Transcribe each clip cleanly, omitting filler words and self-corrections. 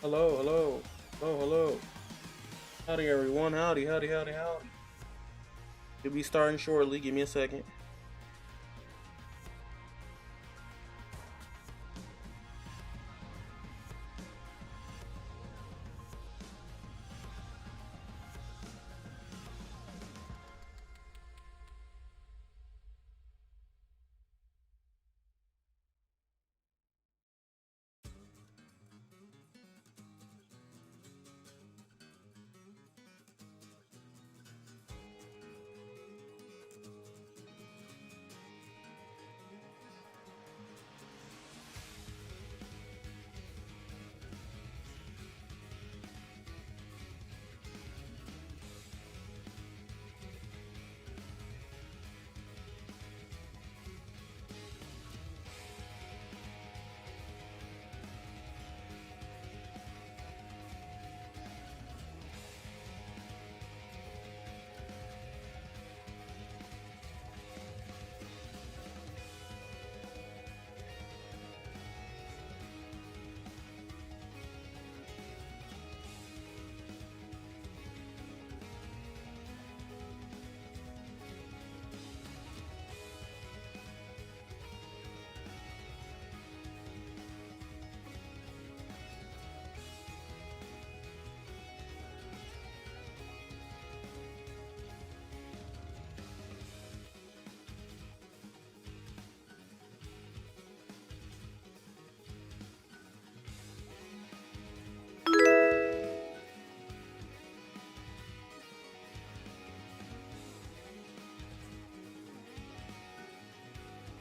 Hello, hello, hello, hello. Howdy, everyone. Howdy, howdy, howdy, howdy. We'll be starting shortly. Give me a second.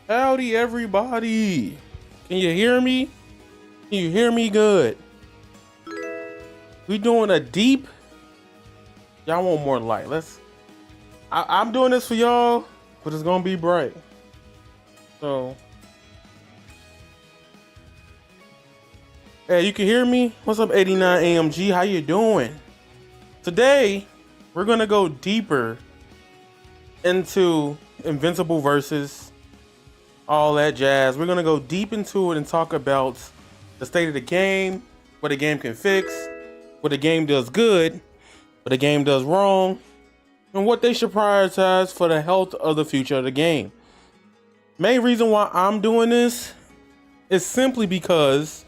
Howdy, everybody. Can you hear me? Can you hear me good? We doing a deep. Y'all want more light? I'm doing this for y'all, but it's gonna be bright. So, hey, you can hear me? What's up, 89 AMG? How you doing? Today, we're gonna go deeper into Invincible versus all that jazz. We're gonna go deep into it and talk about the state of the game, what the game can fix, what the game does good, what the game does wrong, and what they should prioritize for the health of the future of the game. Main reason why I'm doing this is simply because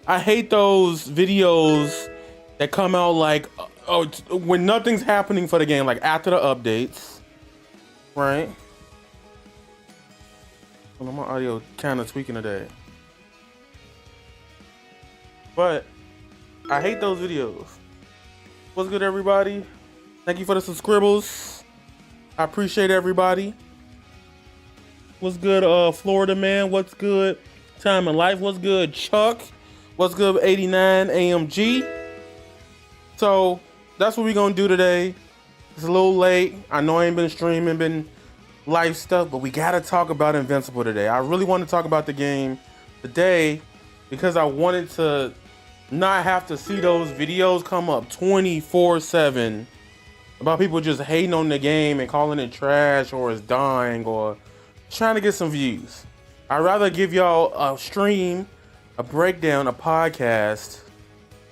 I hate those videos that come out like when nothing's happening for the game, like after the updates, right? Well, my audio kind of tweaking today, but I hate those videos. What's good, everybody? Thank you for the subscribers. I appreciate everybody. What's good, Florida man? What's good, Time in Life? What's good, Chuck? What's good, 89 AMG? So that's what we're gonna do today. It's a little late. I know I ain't been streaming, been life stuff, but we gotta talk about Invincible today. I really want to talk about the game today because I wanted to not have to see those videos come up 24/7 about people just hating on the game and calling it trash or it's dying or trying to get some views. I'd rather give y'all a stream, a breakdown, a podcast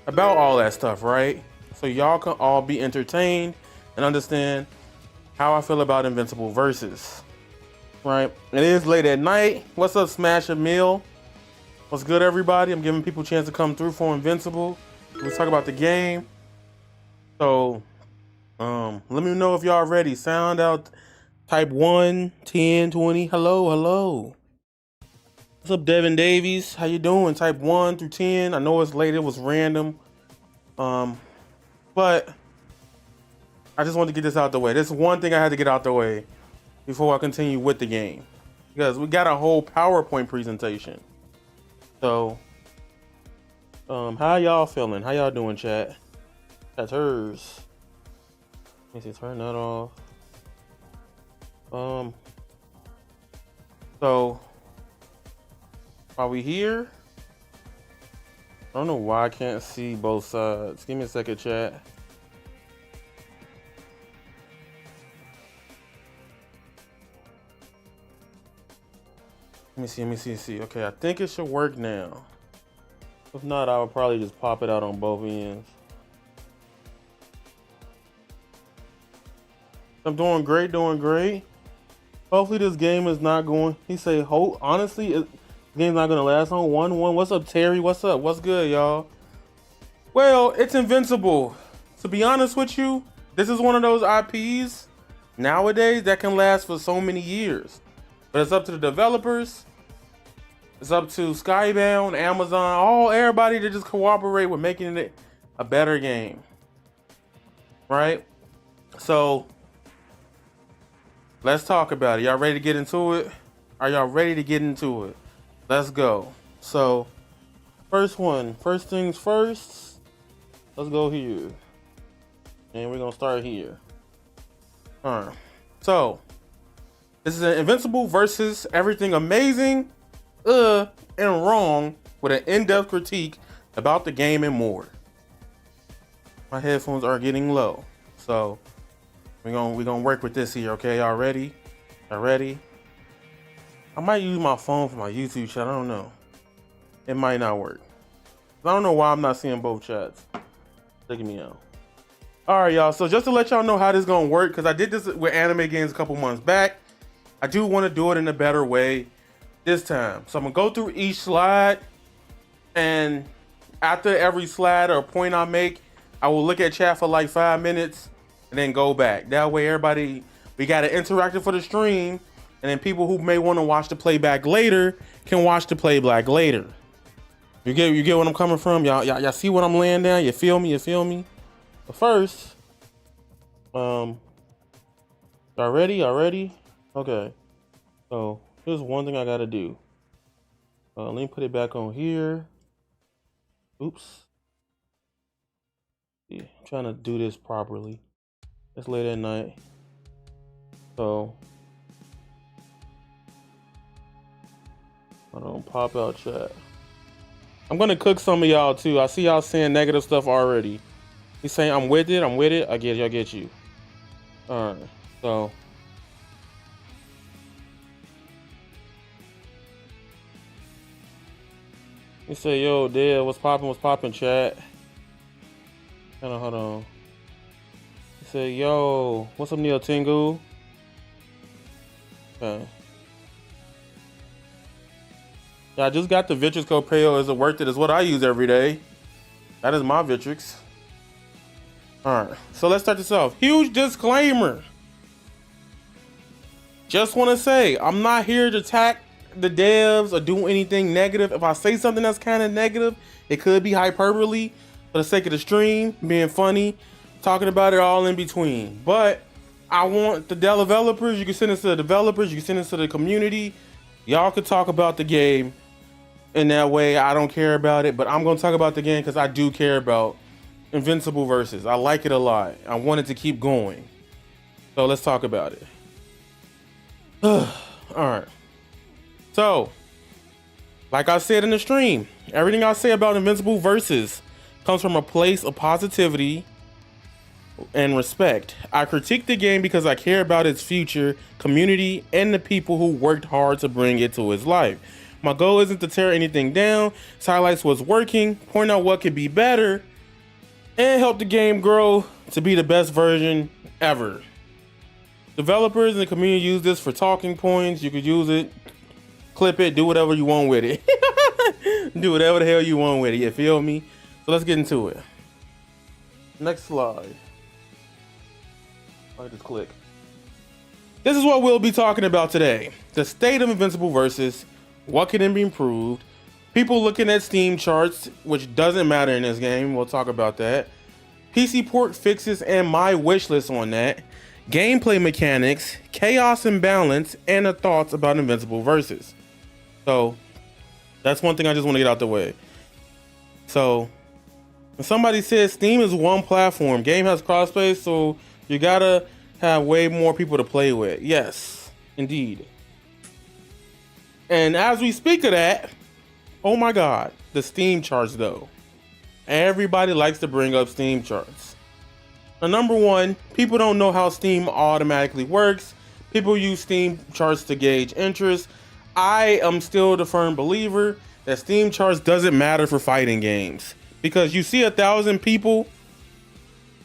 about all that stuff, right? So y'all can all be entertained and understand how I feel about Invincible versus, right? It is late at night. What's up, Smash a Meal? What's good, everybody? I'm giving people a chance to come through for Invincible. Let's talk about the game. So, let me know if y'all ready. Sound out, type 1, 10, 20. Hello, hello. What's up, Devin Davies? How you doing? Type 1 through 10. I know it's late. It was random. But I just wanted to get this out the way. This is one thing I had to get out the way before I continue with the game, because we got a whole PowerPoint presentation. So, how y'all feeling? How y'all doing, chat? That's hers. Let me see, turn that off. So are we here? I don't know why I can't see both sides. Give me a second, chat. Let me see. Okay, I think it should work now. If not, I would probably just pop it out on both ends. I'm doing great, doing great. Hopefully this game is not going. He say, honestly, the game's not gonna last on 1-1. What's up, Terry? What's up? What's good, y'all? Well, it's Invincible. To be honest with you, this is one of those IPs nowadays that can last for so many years. But it's up to the developers. It's up to Skybound, Amazon, everybody to just cooperate with making it a better game. Right? So let's talk about it. Y'all ready to get into it? Are y'all ready to get into it? Let's go. So first things first. Let's go here. And we're gonna start here. Alright. So this is an Invincible versus everything amazing and wrong with an in-depth critique about the game and more. My headphones are getting low. So we're gonna work with this here, okay? Y'all ready? Y'all ready? I might use my phone for my YouTube chat. I don't know. It might not work. I don't know why I'm not seeing both chats. Taking me out. All right, y'all. So just to let y'all know how this is gonna work, because I did this with anime games a couple months back, I do want to do it in a better way this time. So I'm gonna go through each slide, and after every slide or point I make, I will look at chat for like 5 minutes and then go back. That way, everybody, we got it interactive for the stream, and then people who may want to watch the playback later can watch the playback later. You get what I'm coming from? Y'all see what I'm laying down? You feel me? You feel me? But first, y'all ready? Y'all ready? Okay. So here's one thing I gotta do. Let me put it back on here. Oops. Yeah, I'm trying to do this properly. It's late at night. So I don't pop out chat. I'm gonna cook some of y'all too. I see y'all saying negative stuff already. He's saying I'm with it. I get you. All right. So he say, yo, Dad, what's popping, chat? Hold on. He say, yo, what's up, Neil Tingu? Okay. Yeah, I just got the Vitrix Copeo. Is it worth it? Is what I use every day. That is my Vitrix. All right, so let's start this off. Huge disclaimer. Just want to say, I'm not here to attack the devs or do anything negative. If I say something that's kind of negative, it could be hyperbole for the sake of the stream, being funny, talking about it all in between. But I want the developers, you can send this to the developers, you can send this to the community. Y'all could talk about the game in that way. I don't care about it, but I'm going to talk about the game because I do care about Invincible versus. I like it a lot. I want it to keep going. So let's talk about it. All right. So, like I said in the stream, everything I say about Invincible versus comes from a place of positivity and respect. I critique the game because I care about its future, community, and the people who worked hard to bring it to its life. My goal isn't to tear anything down, it's highlights what's working, point out what could be better, and help the game grow to be the best version ever. Developers and the community use this for talking points. You could use it, clip it, do whatever you want with it. Do whatever the hell you want with it, you feel me? So let's get into it. Next slide. I just click. This is what we'll be talking about today. The state of Invincible versus, what can be improved, people looking at Steam charts, which doesn't matter in this game, we'll talk about that, PC port fixes and my wish list on that, gameplay mechanics, chaos and balance, and the thoughts about Invincible versus. So that's one thing I just want to get out the way. So when somebody says Steam is one platform, game has crossplay, so you gotta have way more people to play with. Yes, indeed. And as we speak of that, oh my God, the Steam charts though. Everybody likes to bring up Steam charts. Now, number one, people don't know how Steam automatically works. People use Steam charts to gauge interest. I am still the firm believer that Steam charts doesn't matter for fighting games, because you see 1,000 people,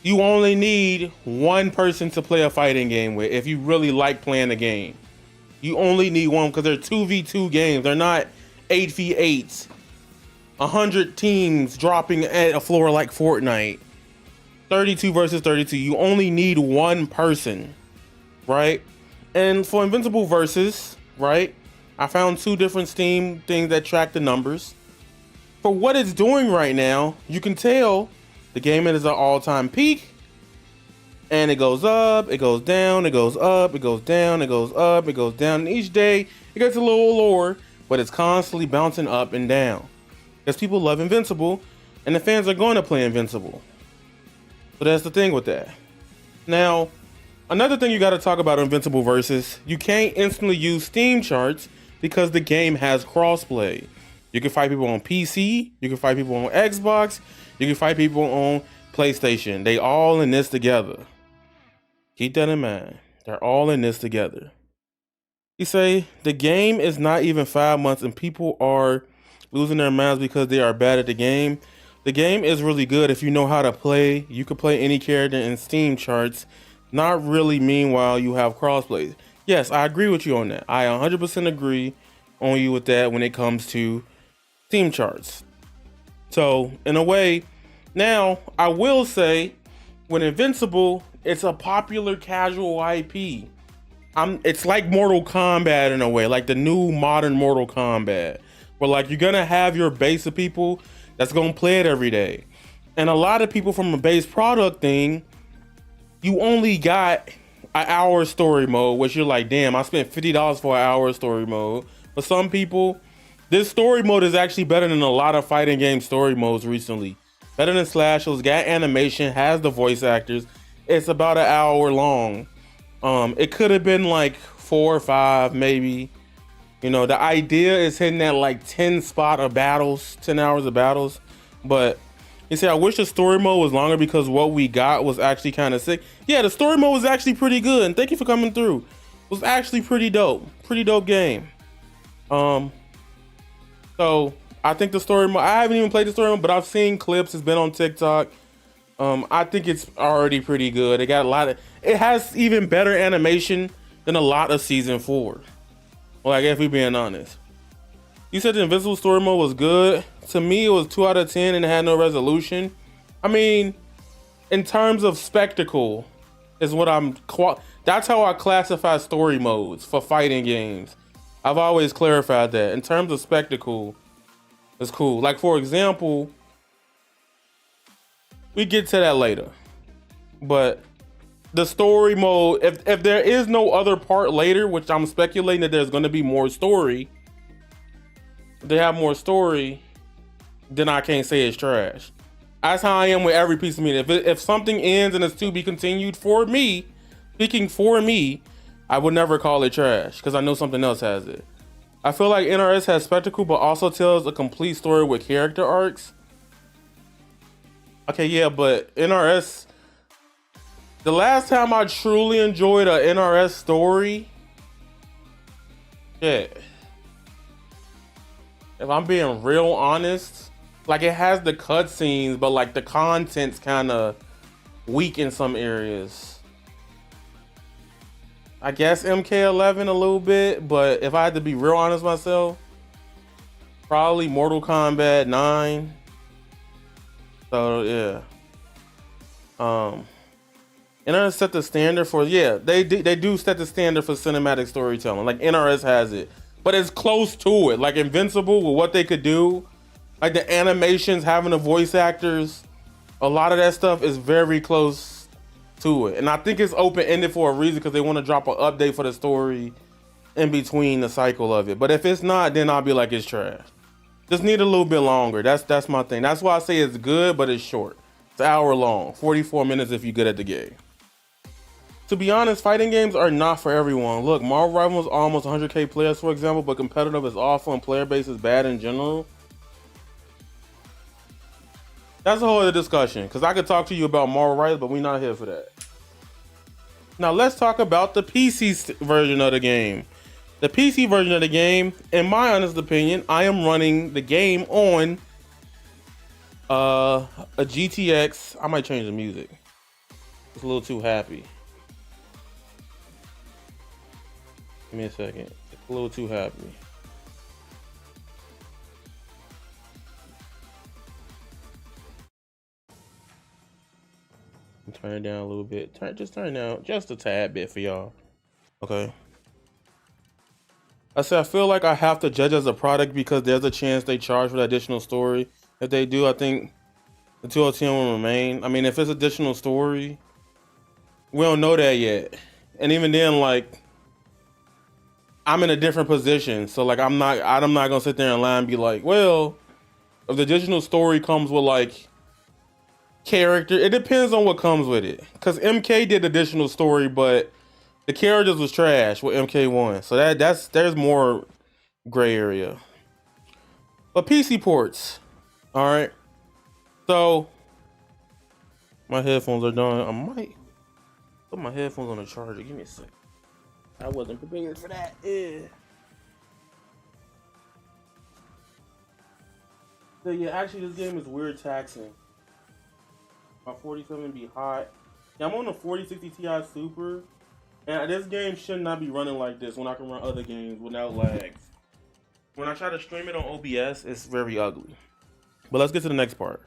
you only need one person to play a fighting game with. If you really like playing the game, you only need one, because they're 2v2 games. They're not 8v8s, 100 teams dropping at a floor like Fortnite, 32 versus 32. You only need one person, right? And for Invincible versus, right, I found 2 different Steam things that track the numbers. For what it's doing right now, you can tell the game is at an all-time peak, and it goes up, it goes down, it goes up, it goes down, it goes up, it goes down. And each day it gets a little lower, but it's constantly bouncing up and down because people love Invincible, and the fans are going to play Invincible. So that's the thing with that. Now, another thing you got to talk about Invincible versus, you can't instantly use Steam charts because the game has crossplay. You can fight people on PC, you can fight people on Xbox, you can fight people on PlayStation. They all in this together. Keep that in mind. They're all in this together. You say the game is not even 5 months and people are losing their minds because they are bad at the game. The game is really good if you know how to play. You can play any character in Steam charts. Not really, meanwhile you have crossplay. Yes, I agree with you on that. I 100% agree on you with that when it comes to Steam charts. So in a way, now I will say, when Invincible, it's a popular casual IP. It's like Mortal Kombat in a way, like the new modern Mortal Kombat, where like you're gonna have your base of people that's gonna play it every day. And a lot of people from a base product thing, you only got an hour story mode, which you're like, damn, I spent $50 for an hour story mode. For some people, this story mode is actually better than a lot of fighting game story modes recently. Better than Slashers, got animation, has the voice actors. It's about an hour long. It could have been like 4 or 5, maybe. You know, the idea is hitting that like 10 spot of battles, 10 hours of battles. But you see, I wish the story mode was longer because what we got was actually kind of sick. Yeah, the story mode was actually pretty good. And thank you for coming through. It was actually pretty dope. Pretty dope game. So I think the story mode, I haven't even played the story mode, but I've seen clips. It's been on TikTok. I think it's already pretty good. It got it has even better animation than a lot of season 4. Like, if we're being honest. You said the Invincible story mode was good. To me, it was 2 out of 10 and it had no resolution. I mean, in terms of spectacle, is what that's how I classify story modes for fighting games. I've always clarified that. In terms of spectacle, it's cool. Like, for example, we get to that later. But the story mode, if there is no other part later, which I'm speculating that there's going to be more story, if they have more story, then I can't say it's trash. That's how I am with every piece of media. If something ends and it's to be continued, for me, speaking for me, I would never call it trash because I know something else has it. I feel like NRS has spectacle, but also tells a complete story with character arcs. Okay, yeah, but NRS, the last time I truly enjoyed a NRS story, shit, if I'm being real honest, like, it has the cutscenes, but like the content's kind of weak in some areas. I guess MK11 a little bit, but if I had to be real honest myself, probably Mortal Kombat 9. So yeah, NRS set the standard for, yeah, they do set the standard for cinematic storytelling. Like, NRS has it, but it's close to it. Like Invincible, with what they could do, like the animations, having the voice actors, a lot of that stuff is very close to it. And I think it's open-ended for a reason, because they want to drop an update for the story in between the cycle of it. But if it's not, then I'll be like, it's trash. Just need a little bit longer. That's my thing. That's why I say it's good, but it's short. It's an hour long, 44 minutes if you're good at the game. To be honest, fighting games are not for everyone. Look, Marvel Rivals almost 100k players, for example, but competitive is awful and player base is bad in general. That's a whole other discussion, because I could talk to you about Marvel Rivals, but we're not here for that. Now let's talk about the PC version of the game. The PC version of the game, in my honest opinion, I am running the game on a GTX. I might change the music. It's a little too happy. Give me a second. It's a little too happy. Turn it down a little bit. Just turn it down just a tad bit for y'all. Okay. I said I feel like I have to judge as a product because there's a chance they charge for the additional story. If they do, I think the 210 will remain. I mean, if it's additional story, we don't know that yet. And even then, like, I'm in a different position. So like I'm not gonna sit there and lie and be like, well, if the additional story comes with like character, it depends on what comes with it. Cause MK did additional story, but the characters was trash with MK1. So there's more gray area. But PC ports. Alright. So my headphones are done. I might put my headphones on the charger. Give me a sec. I wasn't prepared for that. Yeah. So yeah, actually this game is weird taxing. My 47 be hot. Yeah, I'm on the 4060 Ti Super. And this game should not be running like this when I can run other games without lags. When I try to stream it on OBS, it's very ugly. But let's get to the next part.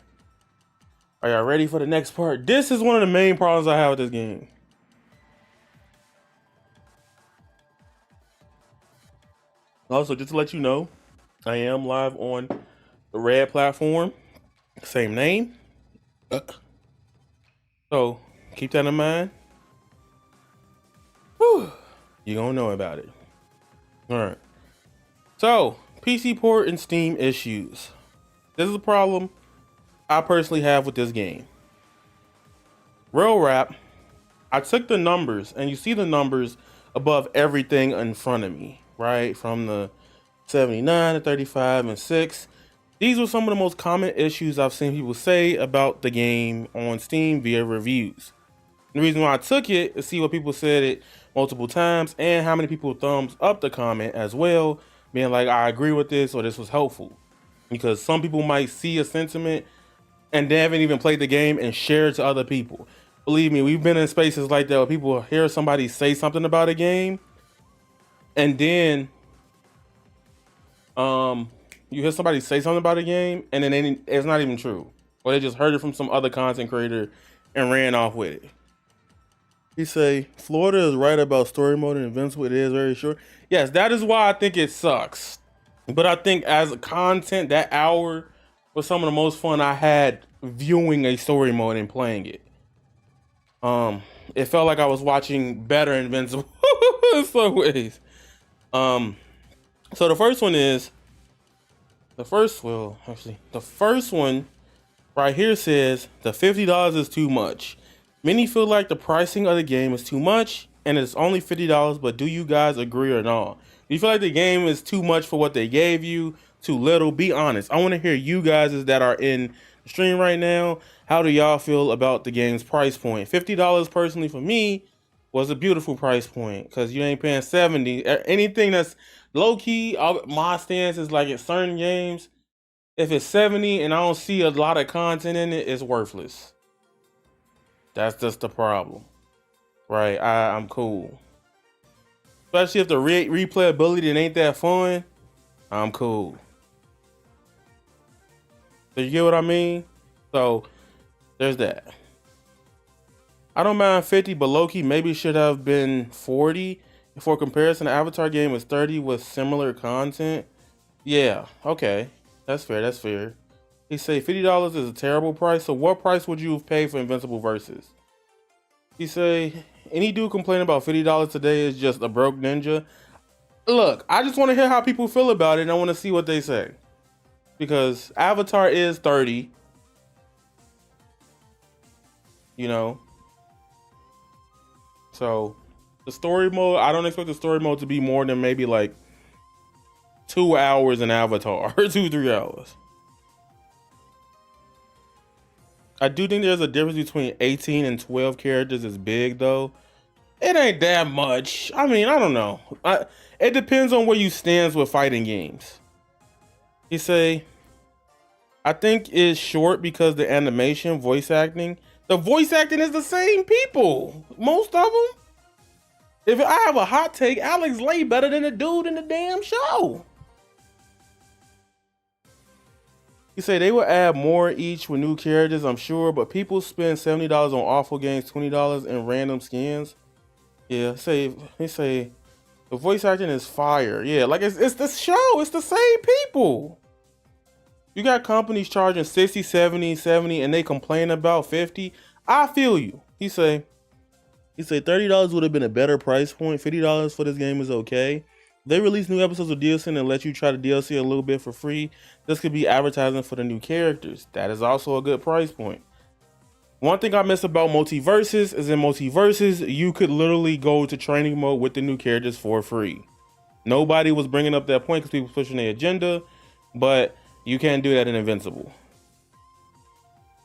Are y'all ready for the next part? This is one of the main problems I have with this game. Also, just to let you know, I am live on the Red platform. Same name. So, keep that in mind. Whew. You're gonna know about it. Alright. So, PC port and Steam issues. This is a problem I personally have with this game. Real rap, I took the numbers, and you see the numbers above everything in front of me, right? From the 79 to 35 and 6. These were some of the most common issues I've seen people say about the game on Steam via reviews. The reason why I took it is see what people said it multiple times and how many people thumbs up the comment as well, being like, I agree with this or this was helpful. Because some people might see a sentiment and they haven't even played the game and share it to other people. Believe me, we've been in spaces like that where people hear somebody say something about a game and then you hear somebody say something about a game and then it's not even true. Or they just heard it from some other content creator and ran off with it. He say, Florida is right about story mode in Invincible. It is very short. Yes, that is why I think it sucks. But I think as a content, that hour was some of the most fun I had viewing a story mode and playing it. It felt like I was watching better Invincible in some ways. So the first one is, the first one right here says the $50 is too much. Many feel like the pricing of the game is too much and it's only $50, but do you guys agree or not? Do you feel like the game is too much for what they gave you? Too little? Be honest. I want to hear you guys that are in the stream right now. How do y'all feel about the game's price point? $50 personally for me was a beautiful price point because you ain't paying $70. Anything that's low key, my stance is like at certain games, if it's $70 and I don't see a lot of content in it, it's worthless. That's just the problem, right? I'm cool. Especially if the replayability ain't that fun, I'm cool. Do you get what I mean? So there's that. I don't mind 50, but low-key maybe should have been 40. For comparison, the Avatar game is 30 with similar content. Yeah, okay. That's fair, that's fair. He say $50 is a terrible price, so what price would you have paid for Invincible Versus? He say, any dude complaining about $50 today is just a broke ninja. Look, I just want to hear how people feel about it, and I want to see what they say. Because Avatar is 30. You know? So, the story mode, I don't expect the story mode to be more than maybe like 2 hours in Avatar, or 2-3 hours. I do think there's a difference between 18 and 12 characters is big though. It ain't that much. I mean, I don't know. It depends on where you stands with fighting games. You say, I think it's short because the animation, the voice acting is the same people. Most of them. If I have a hot take, Alex Lay better than the dude in the damn show. You say they will add more each with new characters, I'm sure, but people spend $70 on awful games, $20 in random skins. Yeah, they say the voice acting is fire. Yeah, like it's the show, it's the same people. You got companies charging 60, 70, and they complain about 50. I feel you. He say $30 would have been a better price point. $50 for this game is okay. They release new episodes of DLC and let you try the DLC a little bit for free. This could be advertising for the new characters. That is also a good price point. One thing I miss about multiverses is in multiverses, you could literally go to training mode with the new characters for free. Nobody was bringing up that point because people pushing their agenda, but you can't do that in Invincible.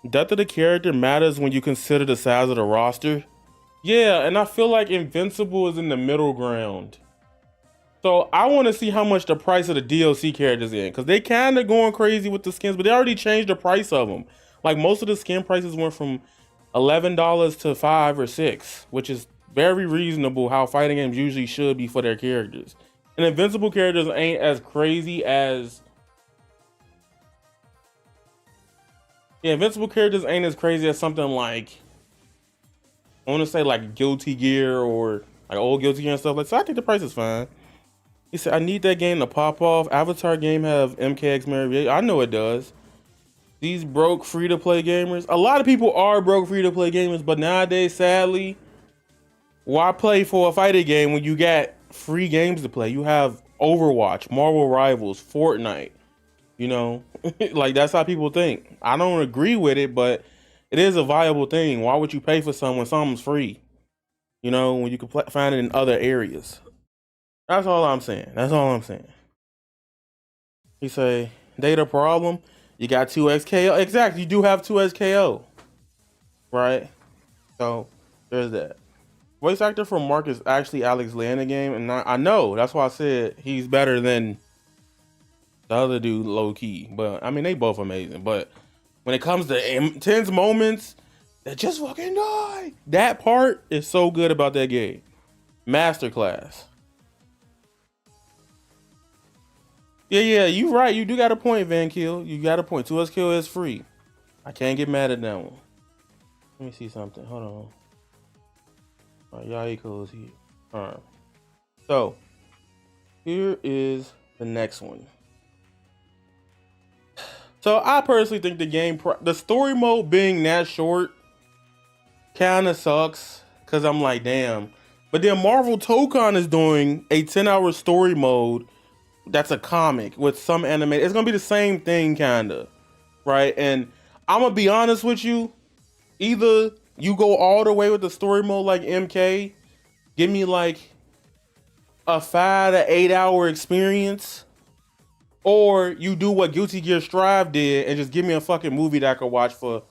Depth of the character matters when you consider the size of the roster. Yeah, and I feel like Invincible is in the middle ground. So I want to see how much the price of the DLC characters in, because they kind of going crazy with the skins, but they already changed the price of them. Like most of the skin prices went from $11 to $5 or $6, which is very reasonable how fighting games usually should be for their characters. And Invincible characters ain't as crazy as... Yeah, Invincible characters ain't as crazy as something like... I want to say like Guilty Gear or like old Guilty Gear and stuff like that. So I think the price is fine. He said, I need that game to pop off. Avatar game have MKX Marriott. I know it does. These broke free-to-play gamers. A lot of people are broke free-to-play gamers, but nowadays, sadly, why play for a fighting game when you got free games to play? You have Overwatch, Marvel Rivals, Fortnite. You know, like that's how people think. I don't agree with it, but it is a viable thing. Why would you pay for something when something's free? You know, when you can find it in other areas. That's all I'm saying. That's all I'm saying. He say, data problem. You got 2xKO. Exactly. You do have 2xKO. Right? So, there's that. Voice actor for Mark is actually Alex Lay in the game. And I know. That's why I said he's better than the other dude, low key. But, I mean, they both amazing. But when it comes to intense moments that just fucking die, that part is so good about that game. Masterclass. Yeah, you right. You do got a point, Van Kill. You got a point. 2xKO is free. I can't get mad at that one. Let me see something. Hold on. All right, yaya is here. All right. So, here is the next one. So, I personally think the story mode being that short kind of sucks. Because I'm like, damn. But then Marvel Tokon is doing a 10-hour story mode. That's a comic with some anime. It's gonna be the same thing, kinda, right? And I'm gonna be honest with you. Either you go all the way with the story mode like MK, give me like a 5 to 8 hour experience, or you do what Guilty Gear Strive did and just give me a fucking movie that I could watch for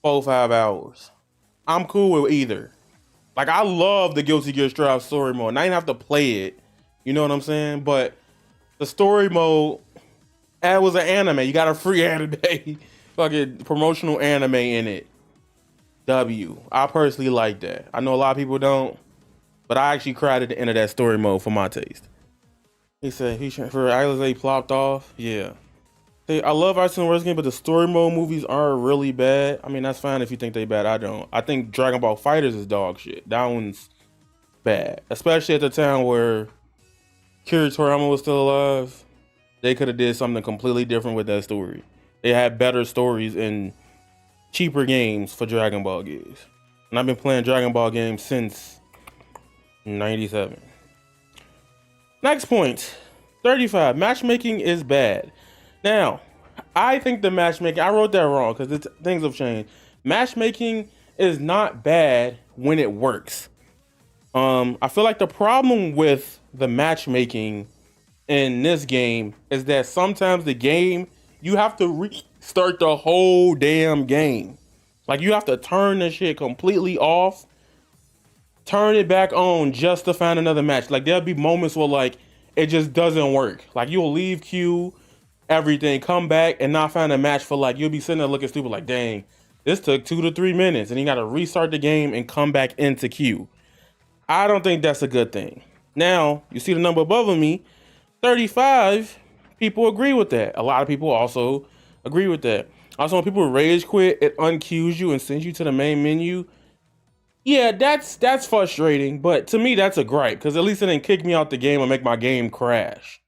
4 or 5 hours. I'm cool with either. Like I love the Guilty Gear Strive story mode. And I didn't have to play it. You know what I'm saying? But the story mode, it was an anime. You got a free anime, fucking promotional anime in it. I personally like that. I know a lot of people don't, but I actually cried at the end of that story mode for my taste. He said for Alizé plopped off. Yeah. See, I love Ice and Worst game, but the story mode movies are really bad. I mean, that's fine if you think they bad. I don't. I think Dragon Ball FighterZ is dog shit. That one's bad, especially at the time where Kira Toriyama was still alive. They could have did something completely different with that story. They had better stories and cheaper games for Dragon Ball games. And I've been playing Dragon Ball games since 97. Next point, 35. Matchmaking is bad. Now, I think the matchmaking, I wrote that wrong because things have changed. Matchmaking is not bad when it works. I feel like the problem with the matchmaking in this game is that sometimes the game, you have to restart the whole damn game. Like you have to turn the shit completely off turn it back on just to find another match. Like there'll be moments where like it just doesn't work. Like you'll leave queue, everything, come back and not find a match for like, you'll be sitting there looking stupid like, dang, this took 2 to 3 minutes and you got to restart the game and come back into queue. I don't think that's a good thing. Now, you see the number above me, 35 people agree with that. A lot of people also agree with that. Also, when people rage quit, it unqueues you and sends you to the main menu. Yeah, that's frustrating, but to me, that's a gripe, because at least it didn't kick me out the game or make my game crash.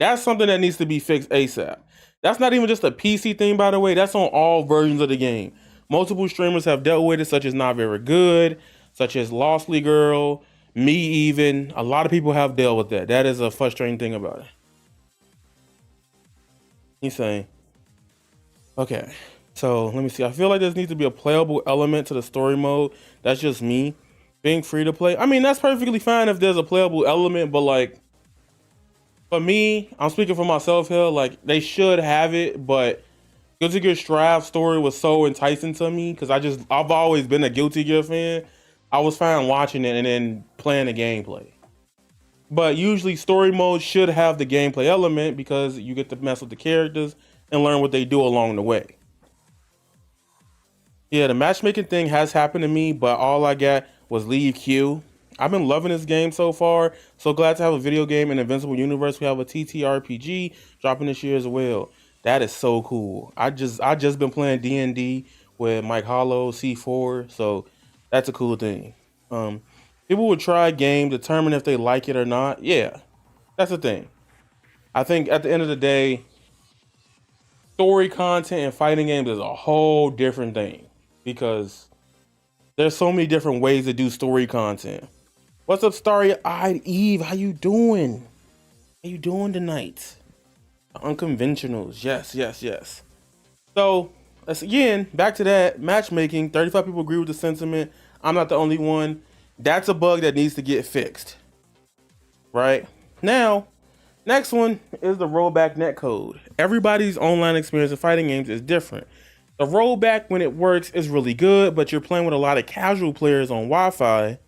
That's something that needs to be fixed ASAP. That's not even just a PC thing, by the way. That's on all versions of the game. Multiple streamers have dealt with it, such as Not Very Good, such as Lostly Girl, me even. A lot of people have dealt with that. That is a frustrating thing about it. He's saying, okay, so let me see. I feel like there needs to be a playable element to the story mode. That's just me being free to play. I mean, that's perfectly fine if there's a playable element, but like, for me, I'm speaking for myself here, like they should have it, but Guilty Gear Strive story was so enticing to me because I've always been a Guilty Gear fan. I was fine watching it and then playing the gameplay. But usually story mode should have the gameplay element because you get to mess with the characters and learn what they do along the way. Yeah, the matchmaking thing has happened to me, but all I got was leave queue. I've been loving this game so far. So glad to have a video game in Invincible universe. We have a TTRPG dropping this year as well. That is so cool. I just been playing D&D with Mike Hollow, C4, so that's a cool thing. People would try a game, determine if they like it or not. Yeah, that's the thing. I think at the end of the day, story content and fighting games is a whole different thing because there's so many different ways to do story content. What's up, Starry-Eyed Eve? How you doing? How you doing tonight? Unconventionals. Yes. So, let's again, back to that. Matchmaking. 35 people agree with the sentiment. I'm not the only one. That's a bug that needs to get fixed. Right? Now, next one is the rollback netcode. Everybody's online experience of fighting games is different. The rollback, when it works, is really good, but you're playing with a lot of casual players on Wi-Fi.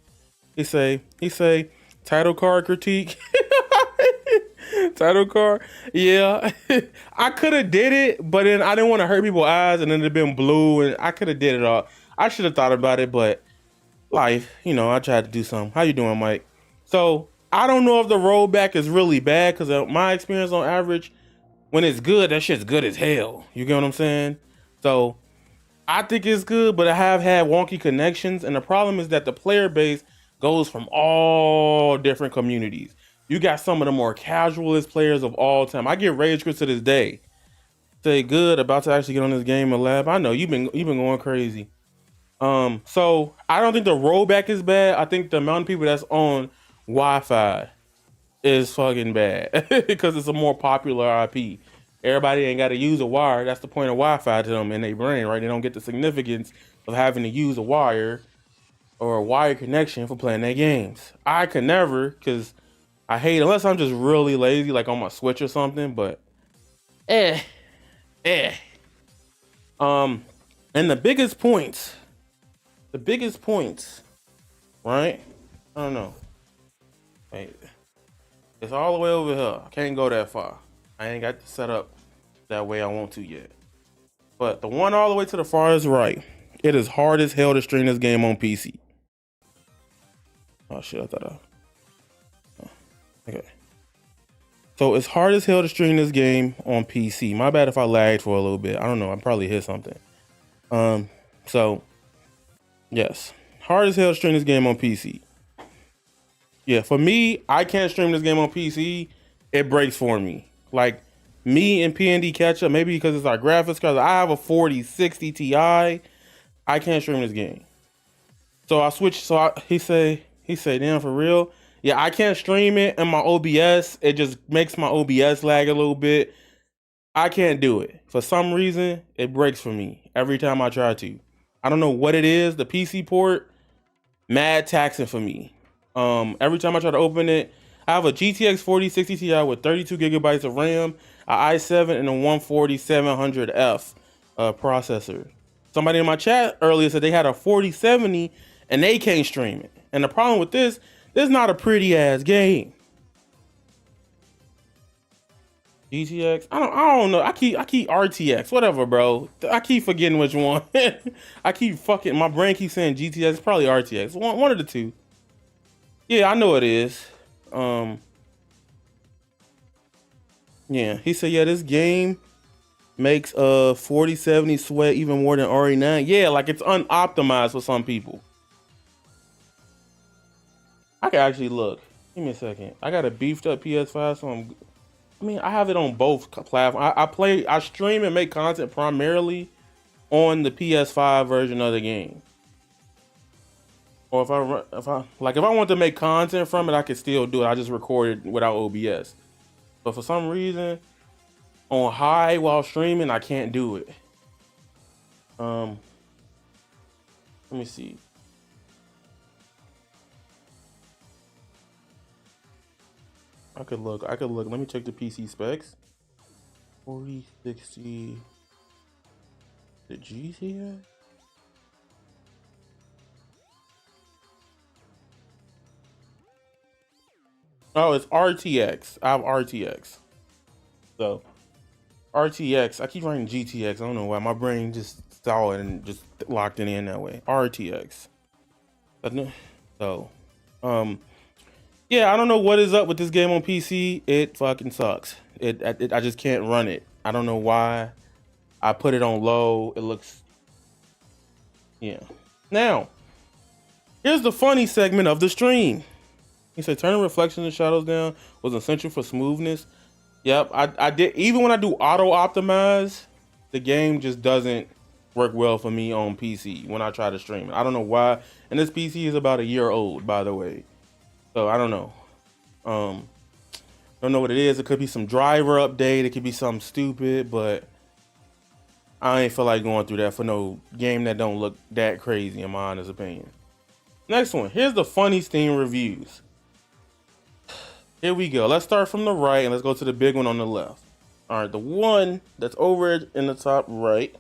He say, title card critique. Title card, yeah. I could have did it, but then I didn't want to hurt people's eyes, and then it'd been blue, and I could have did it all. I should have thought about it, but life, you know, I tried to do something. How you doing, Mike? So I don't know if the rollback is really bad, because my experience on average, when it's good, that shit's good as hell. You get what I'm saying? So I think it's good, but I have had wonky connections, and the problem is that the player base goes from all different communities. You got some of the more casualist players of all time. I get rage quits to this day. Say, good, about to actually get on this game in lab. I know you've been going crazy. So I don't think the rollback is bad. I think the amount of people that's on Wi-Fi is fucking bad because it's a more popular IP. Everybody ain't got to use a wire. That's the point of Wi-Fi to them in their brain, right? They don't get the significance of having to use a wire or a wire connection for playing their games. I could never, because I hate, unless I'm just really lazy, like on my Switch or something, but And the biggest points, right? I don't know. Wait, it's all the way over here. I can't go that far. I ain't got the setup that way I want to yet. But the one all the way to the farthest right, it is hard as hell to stream this game on PC. Oh shit, I thought okay. So it's hard as hell to stream this game on PC. My bad if I lagged for a little bit. I don't know. I probably hit something. So yes, hard as hell to stream this game on PC. Yeah, for me, I can't stream this game on PC. It breaks for me. Like me and PND catch up, maybe because it's our graphics card. I have a 4060 Ti. I can't stream this game. So I switched. He say, damn, for real? Yeah, I can't stream it in my OBS. It just makes my OBS lag a little bit. I can't do it. For some reason, it breaks for me every time I try to. I don't know what it is. The PC port, mad taxing for me. Every time I try to open it, I have a GTX 4060 Ti with 32 gigabytes of RAM, a i7, and a 14700F processor. Somebody in my chat earlier said they had a 4070 and they can't stream it. And the problem with this is not a pretty ass game. GTX, I don't know. I keep RTX, whatever, bro. I keep forgetting which one. I keep fucking, my brain keeps saying GTX. It's probably RTX. One of the two. Yeah, I know it is. Yeah, he said, yeah, this game makes 4070 sweat even more than RE9. Yeah, like it's unoptimized for some people. I can actually look. Give me a second. I got a beefed up PS5, so I have it on both platforms. I stream and make content primarily on the PS5 version of the game. Or if I want to make content from it, I can still do it. I just record it without OBS. But for some reason, on high while streaming, I can't do it. Let me see. I could look. Let me check the PC specs. 4060. The GTX? Oh, it's RTX. I have RTX. So, RTX. I keep writing GTX. I don't know why. My brain just saw it and just locked it in that way. RTX. So, yeah, I don't know what is up with this game on PC. It fucking sucks. I just can't run it. I don't know why. I put it on low. It looks, yeah. Now, here's the funny segment of the stream. He said, turning reflections and shadows down was essential for smoothness. Yep, I did. Even when I do auto optimize, the game just doesn't work well for me on PC when I try to stream it. I don't know why. And this PC is about a year old, by the way. So I don't know. Don't know what it is. It could be some driver update. It could be something stupid, but I ain't feel like going through that for no game that don't look that crazy in my honest opinion. Next one. Here's the funny Steam reviews. Here we go. Let's start from the right and let's go to the big one on the left. All right, the one that's over in the top right.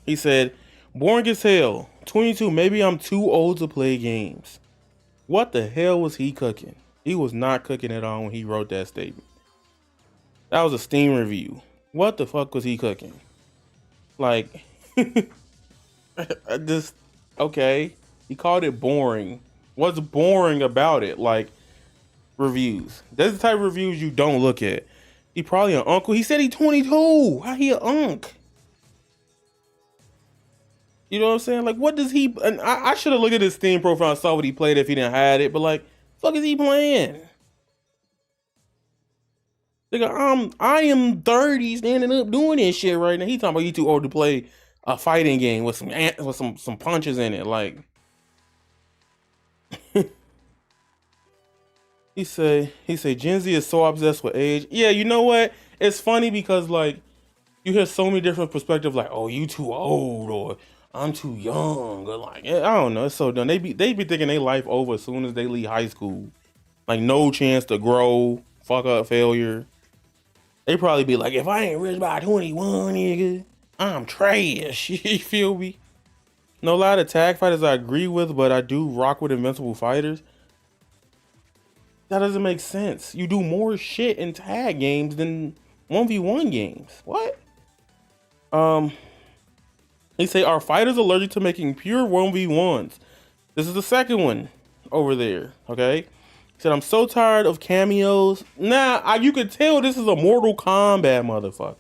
He said, boring as hell. 22, maybe I'm too old to play games. What the hell was he cooking? He was not cooking at all when he wrote that statement. That was a Steam review. What the fuck was he cooking? Like, okay. He called it boring. What's boring about it? Like, reviews. That's the type of reviews you don't look at. He probably an uncle. He said he 22. How he an unk? You know what I'm saying? Like, what does he? And I should have looked at his Steam profile and saw what he played if he didn't have it. But like, fuck is he playing? Nigga, I am 30, standing up doing this shit right now. He talking about you too old to play a fighting game with some punches in it. Like, he say Gen Z is so obsessed with age. Yeah, you know what? It's funny because like you hear so many different perspectives. Like, oh, you too old, or I'm too young, or like, I don't know. It's so dumb. They be thinking their life over as soon as they leave high school. Like, no chance to grow. Fuck up, failure. They probably be like, if I ain't rich by 21, nigga, I'm trash. You feel me? No lie, the tag fighters I agree with, but I do rock with Invincible fighters. That doesn't make sense. You do more shit in tag games than 1v1 games. What? They say, are fighters allergic to making pure 1v1s? This is the second one over there, okay? He said, I'm so tired of cameos. Nah, you could tell this is a Mortal Kombat motherfucker.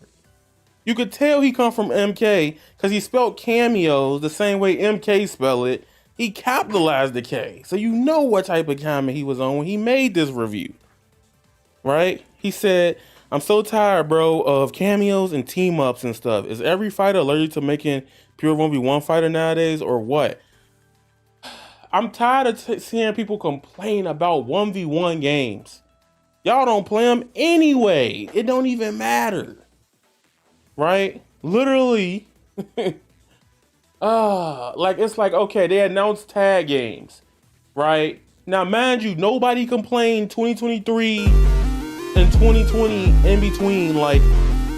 You could tell he come from MK because he spelled cameos the same way MK spell it. He capitalized the K. So you know what type of comment he was on when he made this review, right? He said, I'm so tired, bro, of cameos and team ups and stuff. Is every fighter allergic to making pure 1v1 fighter nowadays or what? I'm tired of seeing people complain about 1v1 games. Y'all don't play them anyway. It don't even matter. Right? Literally. Like, it's like, okay, they announced tag games. Right? Now, mind you, nobody complained 2023 and 2020 in between, like,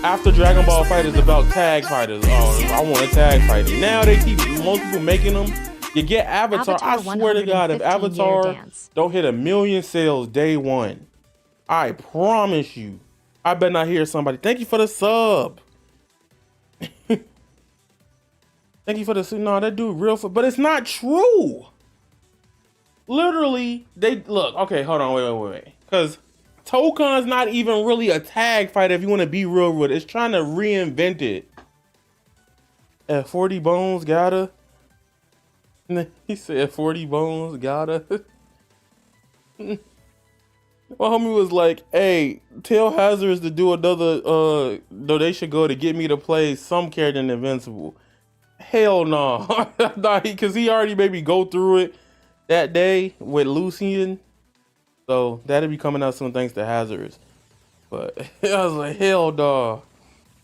after Dragon Ball FighterZ about tag fighters. Oh, I want a tag fighter. Now they keep most people making them. You get Avatar. I swear to God, if Avatar don't hit 1 million sales day one, I promise you, I better not hear somebody. Thank you for the sub. Thank you for the no. That dude real for, but it's not true. Literally, they look. Okay, hold on, wait. Because Tokon's not even really a tag fight. If you want to be real with it, it's trying to reinvent it. At 40 bones, gotta. He said 40 bones, gotta. My homie was like, hey, tell Hazards to do another donation go to get me to play some character in Invincible. Hell no. Nah, because he already made me go through it that day with Lucian. So that'll be coming out soon thanks to Hazards. But I was like, hell no.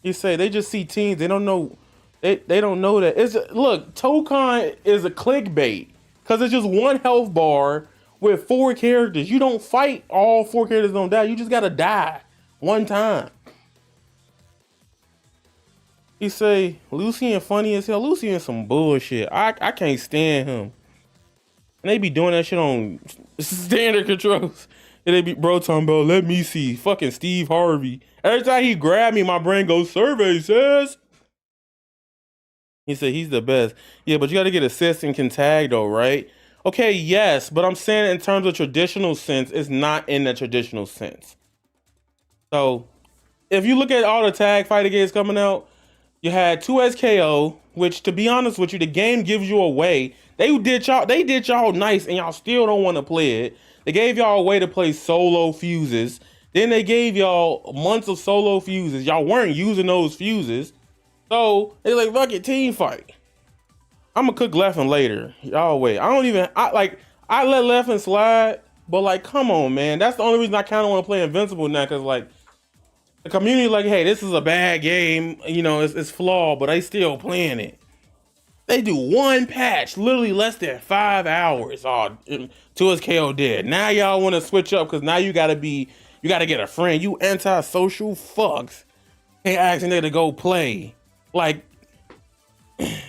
He said they just see teams. They don't know. They don't know that. Look, Tokon is a clickbait. Because it's just one health bar with 4 characters. You don't fight all 4 characters don't die. You just gotta die one time. He say Lucian funny as hell. Lucian some bullshit. I can't stand him. And they be doing that shit on standard controls. And they be bro talking about let me see fucking Steve Harvey. Every time he grab me, my brain goes survey says. He said he's the best. Yeah, but you gotta get assists and can tag though, right? Okay, yes, but I'm saying in terms of traditional sense, it's not in the traditional sense. So if you look at all the tag fighting games coming out, you had 2SKO, which to be honest with you, the game gives you a way. They did y'all nice and y'all still don't want to play it. They gave y'all a way to play solo fuses. Then they gave y'all months of solo fuses. Y'all weren't using those fuses. So they like, fuck it, team fight. I'm gonna cook Leffen later. Y'all wait. I let Leffen slide, but like, come on, man. That's the only reason I kind of want to play Invincible now, because like, the community like, hey, this is a bad game, you know, it's flawed, but they still playing it. They do one patch, literally less than 5 hours. Oh, 2SKO dead. Now y'all want to switch up because now you gotta get a friend. You antisocial fucks ain't asking they to go play. Like, I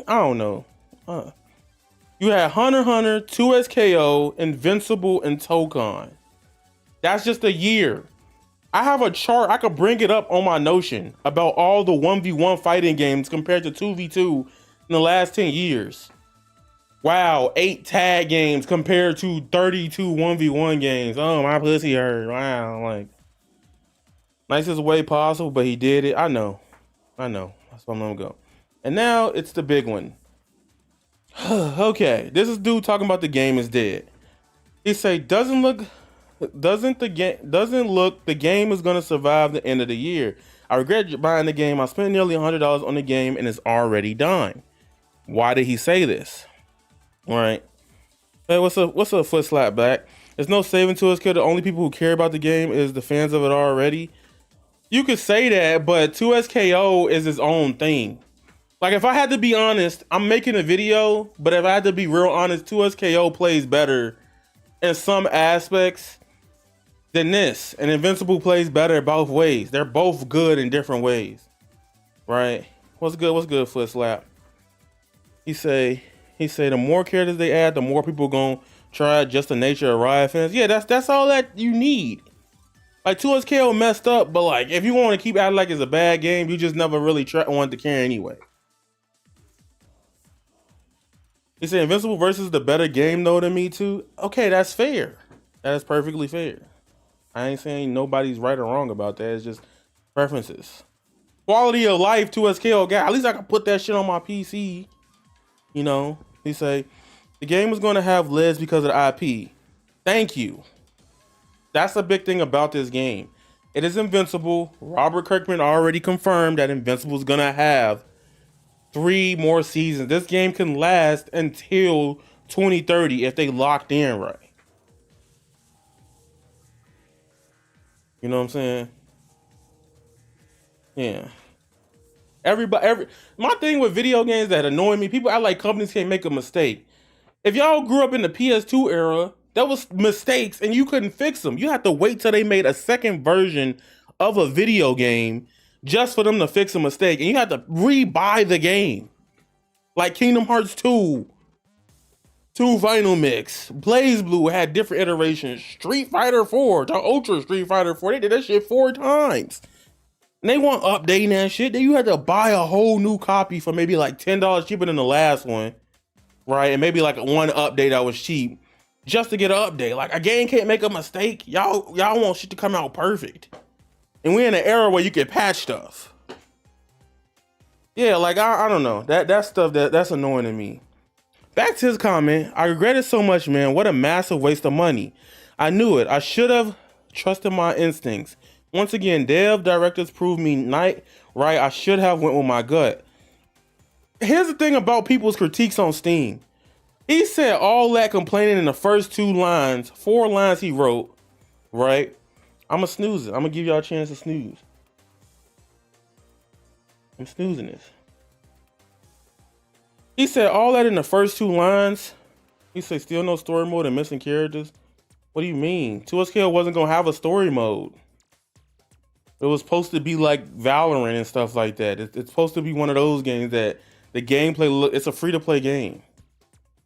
don't know. You had Hunter x Hunter, 2SKO, Invincible, and Tokon. That's just a year. I have a chart, I could bring it up on my Notion about all the 1v1 fighting games compared to 2v2 in the last 10 years. Wow, 8 tag games compared to 32 1v1 games. Oh, my pussy hurt. Wow, like, nicest way possible, but he did it. I know. That's where I'm gonna go. And now it's the big one. Okay, this is dude talking about the game is dead. He say, doesn't look the game is gonna survive the end of the year. I regret buying the game. I spent nearly $100 on the game and it's already done. Why did he say this? All right. Hey, what's a foot slap back? There's no saving to us, kid. The only people who care about the game is the fans of it already. You could say that, but 2SKO is its own thing. Like, if I had to be honest, I'm making a video, but if I had to be real honest, 2SKO plays better in some aspects than this, and Invincible plays better both ways. They're both good in different ways, right? What's good, foot slap? He say the more characters they add, the more people gonna try it. Just the nature of Riot fans. Yeah, that's all that you need. Like, 2SKO messed up, but like, if you want to keep acting like it's a bad game, you just never really wanted to care anyway. He said Invincible versus the better game though to me too. Okay, that's fair. That is perfectly fair. I ain't saying nobody's right or wrong about that. It's just preferences. Quality of life, 2SKO guy. At least I can put that shit on my PC. You know, he say the game was going to have legs because of the IP. Thank you. That's a big thing about this game. It is Invincible. Robert Kirkman already confirmed that Invincible is going to have 3 more seasons. This game can last until 2030 if they locked in right. You know what I'm saying? Yeah. My thing with video games that annoy me, people act like companies can't make a mistake. If y'all grew up in the PS2 era, there was mistakes and you couldn't fix them. You had to wait till they made a second version of a video game just for them to fix a mistake, and you had to rebuy the game. Like Kingdom Hearts 2, 2 Vinyl Mix, Blaze Blue had different iterations. Street Fighter 4 to Ultra Street Fighter 4, they did that shit 4 times. And they want updating that shit. Then you had to buy a whole new copy for maybe like $10 cheaper than the last one, right? And maybe like one update that was cheap just to get an update. Like, a game can't make a mistake. Y'all want shit to come out perfect. And we're in an era where you can patch stuff. Yeah, like I don't know. That stuff that's annoying to me. Back to his comment. I regret it so much, man. What a massive waste of money. I knew it. I should have trusted my instincts. Once again, dev directors proved me right. I should have went with my gut. Here's the thing about people's critiques on Steam. He said all that complaining in the first 4 lines he wrote, right? I'm gonna snooze it. I'm gonna give y'all a chance to snooze. I'm snoozing this. He said all that in the first 2 lines. He said still no story mode and missing characters. What do you mean? 2SKL wasn't gonna have a story mode. It was supposed to be like Valorant and stuff like that. It's supposed to be one of those games that the gameplay it's a free-to-play game.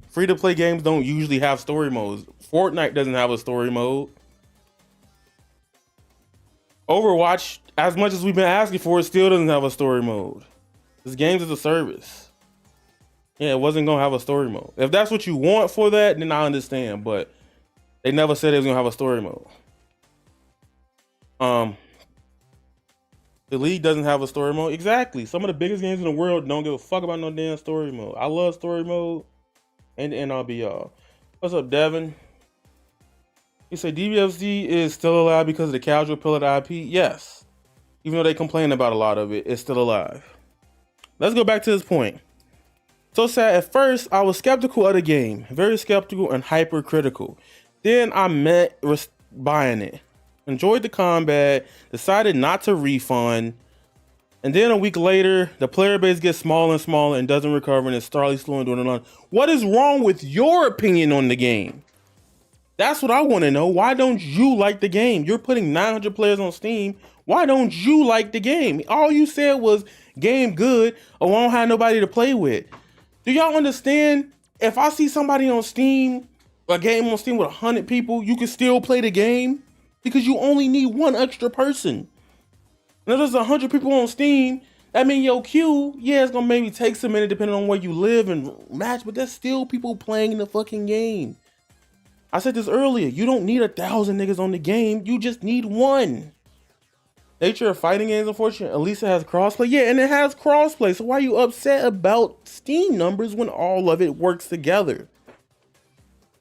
Free-to-play games don't usually have story modes. Fortnite doesn't have a story mode. Overwatch, as much as we've been asking for, it still doesn't have a story mode. This game's as a service. Yeah, it wasn't gonna have a story mode. If that's what you want for that, then I understand. But they never said it was gonna have a story mode. The League doesn't have a story mode. Exactly. Some of the biggest games in the world don't give a fuck about no damn story mode. I love story mode. And the NRBR. What's up, Devin? You say DBFZ is still alive because of the casual pill of the IP? Yes. Even though they complain about a lot of it, it's still alive. Let's go back to this point. So sad. At first, I was skeptical of the game. Very skeptical and hypercritical. Then I met buying it. Enjoyed the combat. Decided not to refund. And then a week later, the player base gets smaller and smaller and doesn't recover and it's slowly slowing down. What is wrong with your opinion on the game? That's what I want to know. Why don't you like the game? You're putting 900 players on Steam. Why don't you like the game? All you said was game good or I don't have nobody to play with. Do y'all understand? If I see somebody on Steam, a game on Steam with 100 people, you can still play the game because you only need one extra person. And if there's 100 people on Steam, that means your queue, yeah, it's gonna maybe take a minute depending on where you live and match, but there's still people playing the fucking game. I said this earlier, you don't need 1,000 niggas on the game, you just need one. Nature of fighting games, unfortunately, at least it has crossplay. Yeah, and it has crossplay, so why are you upset about Steam numbers when all of it works together?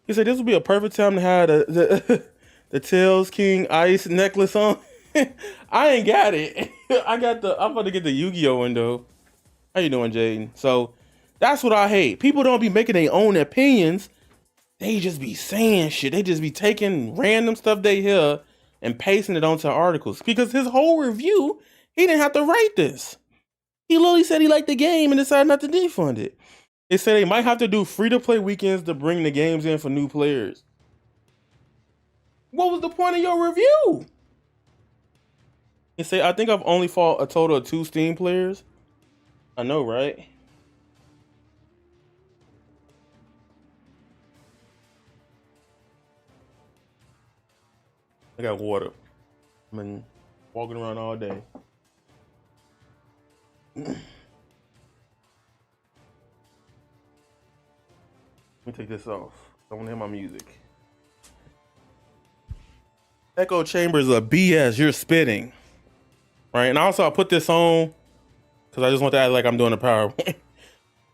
He said this would be a perfect time to have the Tails King Ice necklace on. I ain't got it. I'm about to get the Yu-Gi-Oh window. How you doing, Jaden? So that's what I hate. People don't be making their own opinions. They just be saying shit. They just be taking random stuff they hear and pasting it onto articles. Because his whole review, he didn't have to write this. He literally said he liked the game and decided not to defund it. They said they might have to do free-to-play weekends to bring the games in for new players. What was the point of your review? He said, I think I've only fought a total of 2 Steam players. I know, right? I got water. I've been walking around all day. Let me take this off. I want to hear my music. Echo chambers are BS. You're spitting. Right? And also I put this on because I just want to act like I'm doing a PowerPoint.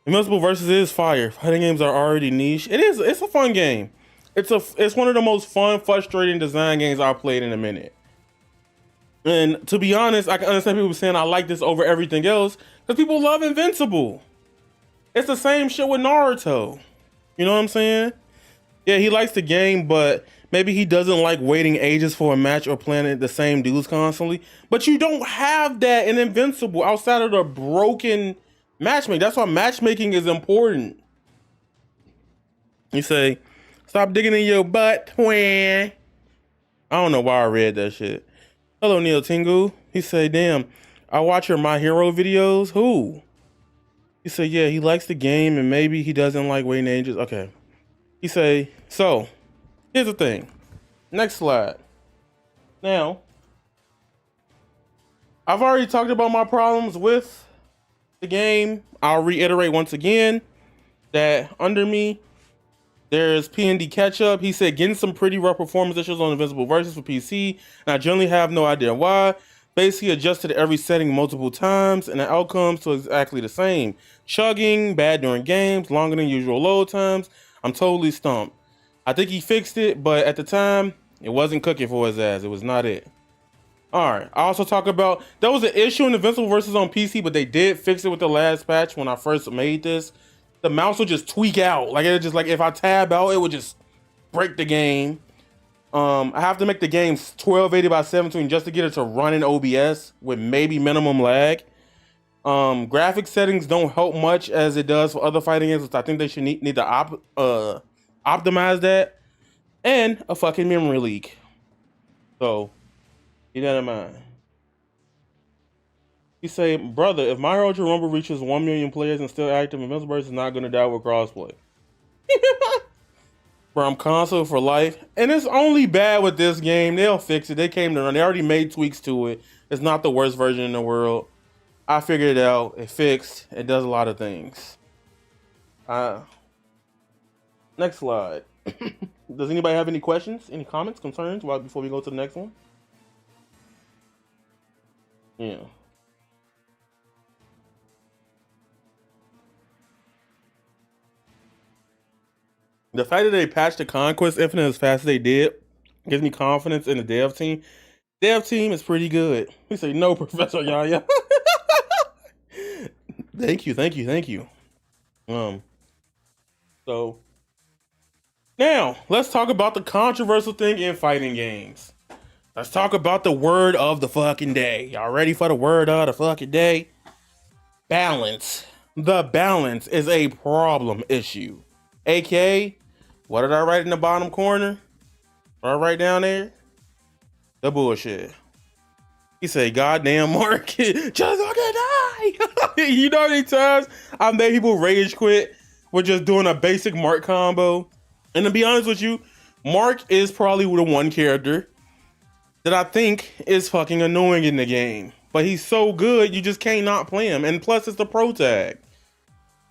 Invincible versus is fire. Fighting games are already niche. It's a fun game. It's one of the most fun, frustrating design games I've played in a minute. And to be honest, I can understand people saying I like this over everything else because people love Invincible. It's the same shit with Naruto. You know what I'm saying? Yeah, he likes the game, but maybe he doesn't like waiting ages for a match or playing the same dudes constantly. But you don't have that in Invincible outside of the broken matchmaking. That's why matchmaking is important. You say, stop digging in your butt, twin. I don't know why I read that shit. Hello, Neil Tingu. He say, damn, I watch your My Hero videos. Who? He said, yeah, he likes the game and maybe he doesn't like waiting ages. Okay. He say, so here's the thing. Next slide. Now, I've already talked about my problems with the game. I'll reiterate once again that under me, there's P&D catch-up. He said, getting some pretty rough performance issues on Invincible versus for PC, and I generally have no idea why. Basically adjusted every setting multiple times, and the outcomes was exactly the same. Chugging, bad during games, longer than usual load times. I'm totally stumped. I think he fixed it, but at the time, it wasn't cooking for his ass. It was not it. Alright, I also talk about, there was an issue in Invincible versus on PC, but they did fix it with the last patch when I first made this. The mouse would just tweak out. Like, it just, like, if I tab out, it would just break the game. I have to make the game 1280 by 720 just to get it to run in OBS with maybe minimum lag. Graphic settings don't help much as it does for other fighting games. I think they should need to optimize that. And a fucking memory leak. So, keep that in mind. He say, brother, if My Hero Rumble reaches 1 million players and still active, Invincible is not gonna die with crossplay. Bro, I'm console for life. And it's only bad with this game. They'll fix it. They came to run. They already made tweaks to it. It's not the worst version in the world. I figured it out. It fixed. It does a lot of things. Next slide. Does anybody have any questions, any comments, concerns before we go to the next one? Yeah. The fact that they patched the Conquest Infinite as fast as they did gives me confidence in the dev team. Dev team is pretty good. We say no, Professor Yaya. Thank you. So now let's talk about the controversial thing in fighting games. Let's talk about the word of the fucking day. Y'all ready for the word of the fucking day? Balance. The balance is a problem issue. AKA, what did I write in the bottom corner? Right down there? The bullshit. He said, goddamn Mark, just fucking die. You know how many times I made people rage quit with just doing a basic Mark combo? And to be honest with you, Mark is probably the one character that I think is fucking annoying in the game. But he's so good, you just can't not play him. And plus, it's the pro tag.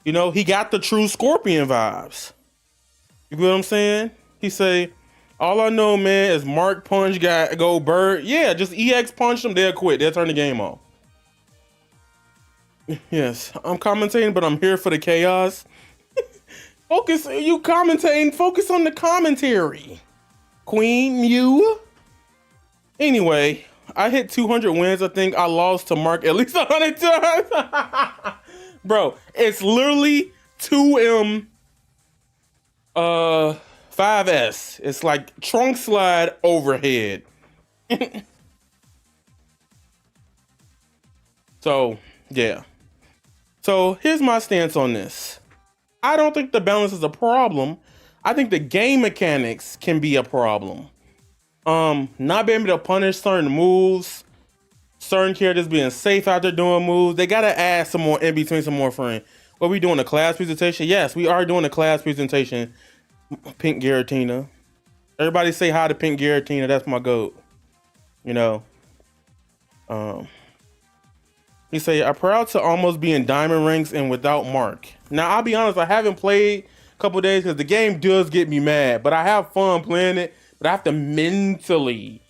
You know, he got the true Scorpion vibes. You get what I'm saying? He say, all I know, man, is Mark punch go bird. Yeah, just EX punch them, they'll quit. They'll turn the game off. Yes, I'm commentating, but I'm here for the chaos. Focus, you commentating, focus on the commentary. Queen Mew. Anyway, I hit 200 wins. I think I lost to Mark at least 100 times. Bro, it's literally 2M 5S. It's like trunk slide overhead. So, yeah. So, here's my stance on this. I don't think the balance is a problem. I think the game mechanics can be a problem. Not being able to punish certain moves, certain characters being safe out there doing moves. They gotta add some more in between, some more frame. What we doing, a class presentation? Yes, we are doing a class presentation. Pink Giratina. Everybody say hi to Pink Giratina. That's my goat. You know. He say, I'm proud to almost be in diamond ranks and without Mark. Now, I'll be honest, I haven't played a couple days because the game does get me mad, but I have fun playing it. But I have to mentally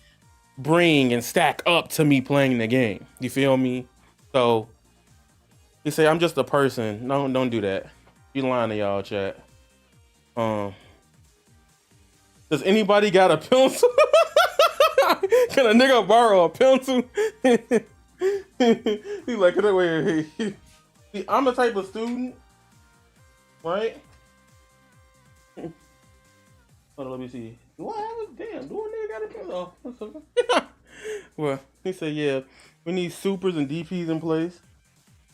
bring and stack up to me playing the game. You feel me? So he say, I'm just a person. No, don't do that. You lying to y'all, chat. Does anybody got a pencil? Can a nigga borrow a pencil? He's like, wait. See, I'm the type of student, right? Hold on, let me see. What happened? Damn, do a nigga got a pencil? Oh, well, he said, yeah, we need supers and DPs in place.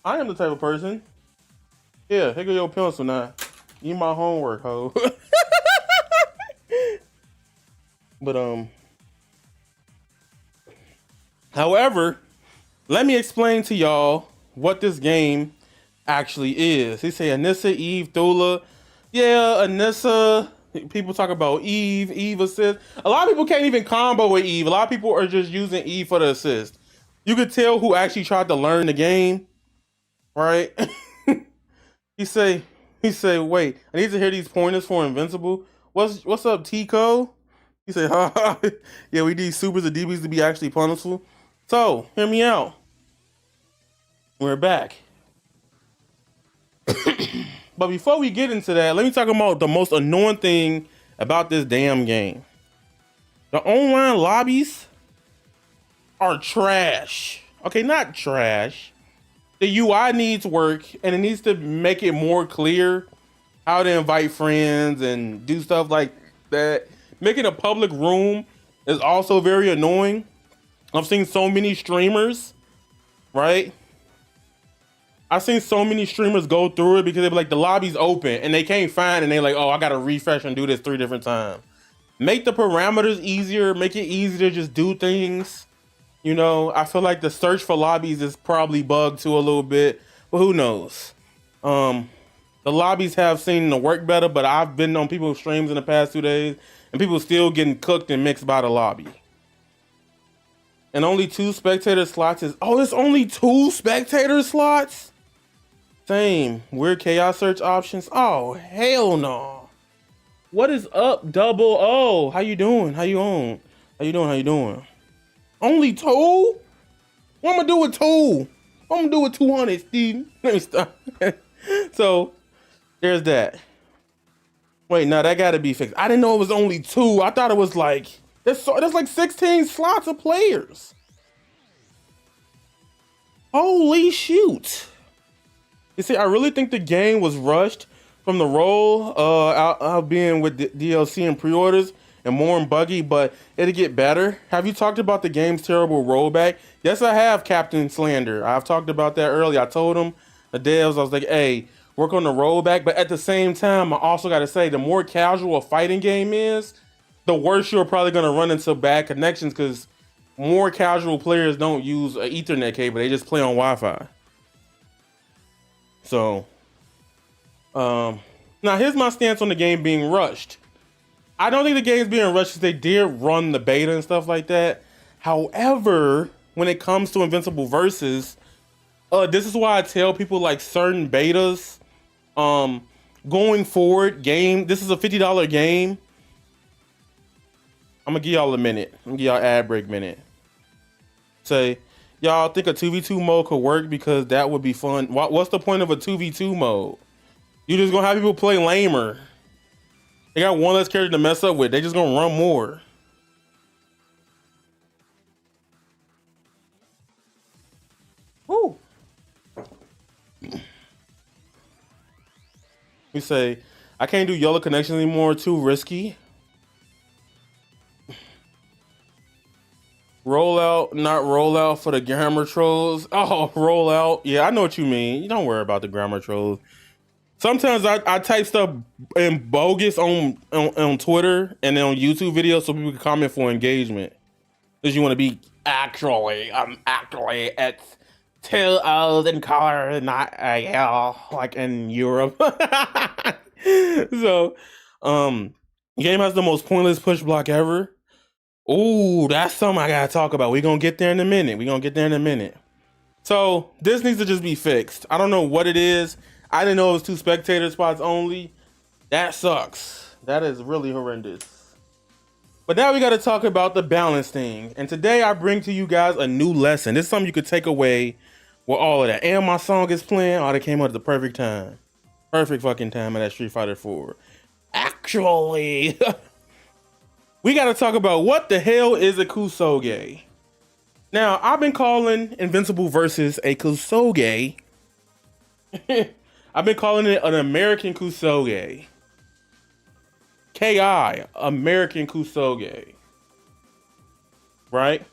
I am the type of person. Yeah, here go your pencil now. You my homework, ho. But however, let me explain to y'all what this game actually is. He say Anissa, Eve, Thula. Yeah, Anissa. People talk about Eve, Eve assist. A lot of people can't even combo with Eve. A lot of people are just using Eve for the assist. You could tell who actually tried to learn the game, right? he say, wait, I need to hear these pointers for Invincible. What's up, Tico? He said, yeah, we need supers and DBs to be actually punishable. So, hear me out. We're back. But before we get into that, let me talk about the most annoying thing about this damn game. The online lobbies are trash. Okay, not trash. The UI needs work, and it needs to make it more clear how to invite friends and do stuff like that. Making a public room is also very annoying. I've seen so many streamers, right? I've seen so many streamers go through it because they're like, the lobby's open and they can't find it, and they're like, oh, I gotta refresh and do this 3 different times. Make the parameters easier, make it easier to just do things. You know, I feel like the search for lobbies is probably bugged too a little bit, but who knows? The lobbies have seemed to work better, but I've been on people's streams in the past 2 days and people still getting cooked and mixed by the lobby. And only 2 spectator slots is, oh, it's only 2 spectator slots? Same. Weird chaos search options. Oh, hell no. What is up, Double O? How you doing? How you on? How you doing? How you doing? Only 2? What I'm gonna do with 2? What I'm gonna do with 200, Steve? Let me stop. So, there's that. Wait, no, that gotta be fixed. I didn't know it was only 2. I thought it was like, there's like 16 slots of players. Holy shoot. You see, I really think the game was rushed from the roll out being with DLC and pre-orders and more and buggy, but it'll get better. Have you talked about the game's terrible rollback? Yes, I have, Captain Slander. I've talked about that earlier. I told him, the devs, I was like, hey, work on the rollback. But at the same time, I also got to say, the more casual a fighting game is, the worse you're probably going to run into bad connections, because more casual players don't use an Ethernet cable. They just play on Wi-Fi. So, now here's my stance on the game being rushed. I don't think the game's being rushed because they did run the beta and stuff like that. However, when it comes to Invincible Versus, this is why I tell people like certain betas, going forward, this is a $50 game. I'm gonna give y'all a minute. I'm gonna give y'all ad break minute. Say, y'all think a 2v2 mode could work because that would be fun. What's the point of a 2v2 mode? You're just gonna have people play lamer. They got one less character to mess up with. They just gonna run more. Woo. We say, I can't do yellow connections anymore, too risky. Rollout, not rollout for the grammar trolls. Oh, rollout. Yeah, I know what you mean. You don't worry about the grammar trolls. Sometimes I type stuff in bogus on Twitter and then on YouTube videos so people can comment for engagement. Because you want to be actually it's 2 O's in color, not a L, like in Europe. So, game has the most pointless push block ever. Ooh, that's something I gotta talk about. We're gonna get there in a minute. So, this needs to just be fixed. I don't know what it is. I didn't know it was 2 spectator spots only. That sucks. That is really horrendous. But now we gotta talk about the balance thing. And today I bring to you guys a new lesson. This is something you could take away with all of that. And my song is playing. Oh, that came out at the perfect time. Perfect fucking time of that Street Fighter 4. Actually... we got to talk about what the hell is a Kusoge. Now, I've been calling Invincible Versus a Kusoge. I've been calling it an American Kusoge. KI, American Kusoge. Right?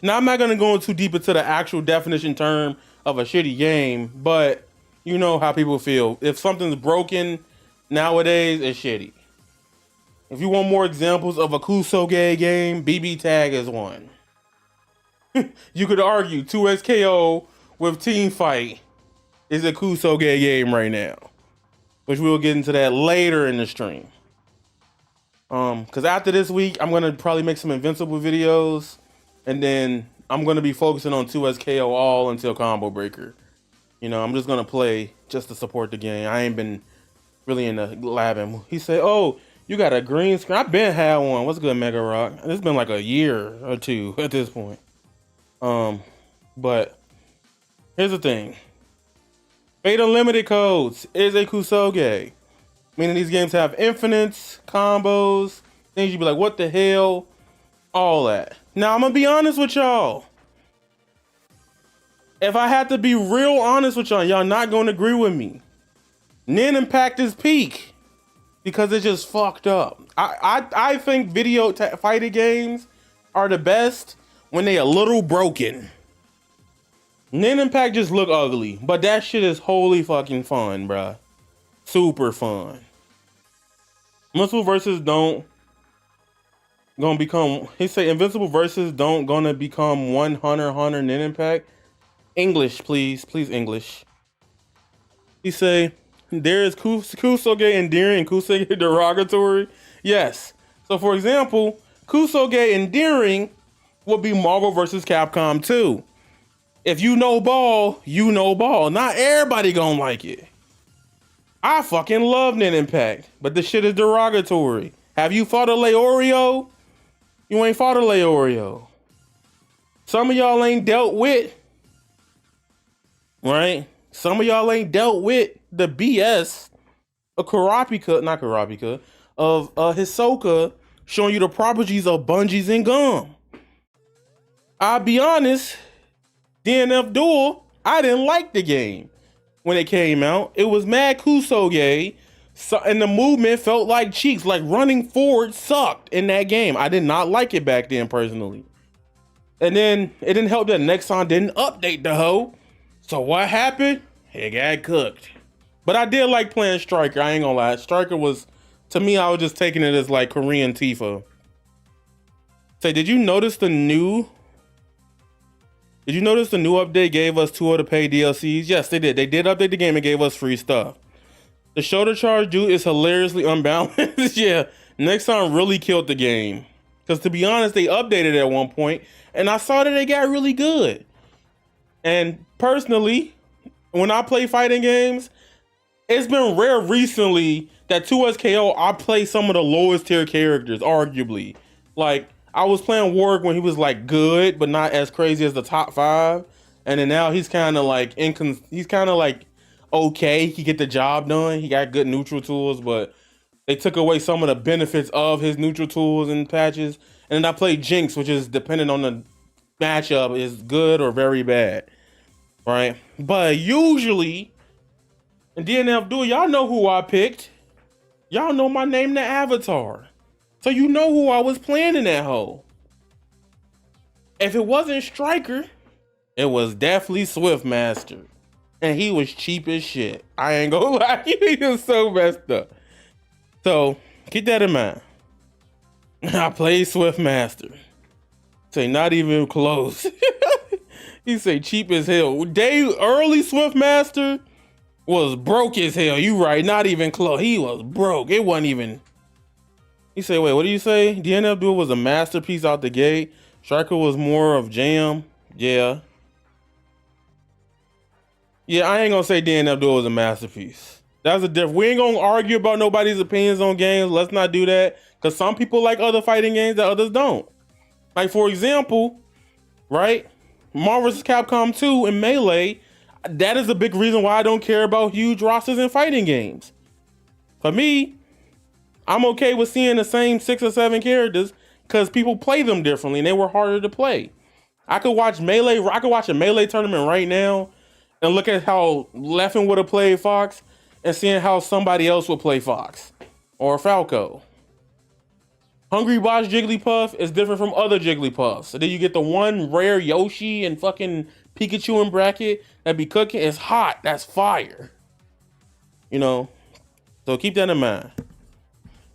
Now, I'm not going to go too deep into the actual definition term of a shitty game, but you know how people feel. If something's broken nowadays, it's shitty. If you want more examples of a Kusoge game, BB Tag is one. You could argue 2SKO with Team Fight is a Kusoge game right now, which we'll get into that later in the stream. Because after this week, I'm gonna probably make some Invincible videos, and then I'm gonna be focusing on 2SKO all until Combo Breaker. You know, I'm just gonna play just to support the game. I ain't been really in the labbing. He said, "Oh, you got a green screen." I've been had one. What's good, Mega Rock? It's been like a year or two at this point. But here's the thing: Fate Unlimited codes is a Kusoge. Meaning these games have infinites, combos, things you'd be like, what the hell? All that. Now, I'm going to be honest with y'all. If I had to be real honest with y'all not going to agree with me. Nin Impact is peak because it's just fucked up. I think video fighting games are the best when they a little broken. Nin Impact just look ugly, but that shit is wholly fucking fun, bruh. Super fun. Invincible versus don't gonna become. He say Invincible versus don't gonna become 100 Nin Impact. English, please English. He say there is Kusoge endearing and Kusoge derogatory. Yes. So for example, Kusoge endearing would be Marvel versus Capcom 2. If you know ball, you know ball. Not everybody gonna like it. I fucking love Nin Impact, but this shit is derogatory. Have you fought a Leorio? You ain't fought a Leorio. Some of y'all ain't dealt with, right? Some of y'all ain't dealt with the BS of Hisoka showing you the properties of bungees and gum. I'll be honest, DNF Duel, I didn't like the game. When it came out, it was mad Kusoge, and the movement felt like cheeks, like running forward sucked in that game. I did not like it back then personally. And then it didn't help that Nexon didn't update the hoe. So what happened? It got cooked. But I did like playing Striker, I ain't gonna lie. Striker was, to me, I was just taking it as like Korean Tifa. Say, did you notice the new update gave us 2 other paid DLCs? Yes, they did. They did update the game and gave us free stuff. The shoulder charge dude is hilariously unbalanced. Yeah, Nexon really killed the game. Because to be honest, they updated it at one point, and I saw that they got really good. And personally, when I play fighting games, it's been rare recently that 2SKO, I play some of the lowest tier characters, arguably. Like, I was playing Warwick when he was like good, but not as crazy as the top 5. And then now he's kind of like okay. He can get the job done. He got good neutral tools, but they took away some of the benefits of his neutral tools and patches. And then I played Jinx, which is depending on the matchup, is good or very bad, right? But usually in DNF Duel, y'all know who I picked. Y'all know my name, the Avatar. So you know who I was playing in that hole. If it wasn't Striker, it was definitely Swiftmaster. And he was cheap as shit. I ain't gonna lie, he was so messed up. So keep that in mind. I played Swiftmaster. Say not even close. He say cheap as hell. Early Swiftmaster was broke as hell. You right, not even close. He was broke. It wasn't even. He say, wait, what do you say? DNF Duel was a masterpiece out the gate. Striker was more of jam. Yeah. Yeah, I ain't gonna say DNF Duel was a masterpiece. That's a difference. We ain't gonna argue about nobody's opinions on games. Let's not do that. Because some people like other fighting games that others don't. Like, for example, right? Marvel vs. Capcom 2 and Melee, that is a big reason why I don't care about huge rosters in fighting games. For me, I'm okay with seeing the same 6 or 7 characters because people play them differently and they were harder to play. I could watch a Melee tournament right now and look at how Leffen would have played Fox and seeing how somebody else would play Fox or Falco. Hungry Boss Jigglypuff is different from other Jigglypuffs. So then you get the one rare Yoshi and fucking Pikachu in bracket that be cooking. It's hot. That's fire. You know, so keep that in mind.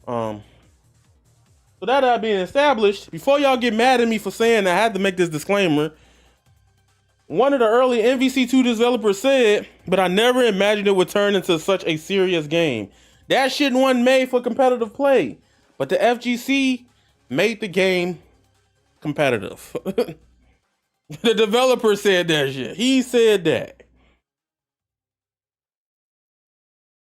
So that being established, before y'all get mad at me for saying I had to make this disclaimer, One of the early MVC2 developers said, but I never imagined it would turn into such a serious game. That shit wasn't made for competitive play, but the FGC made the game competitive. The developer said that shit. He said that.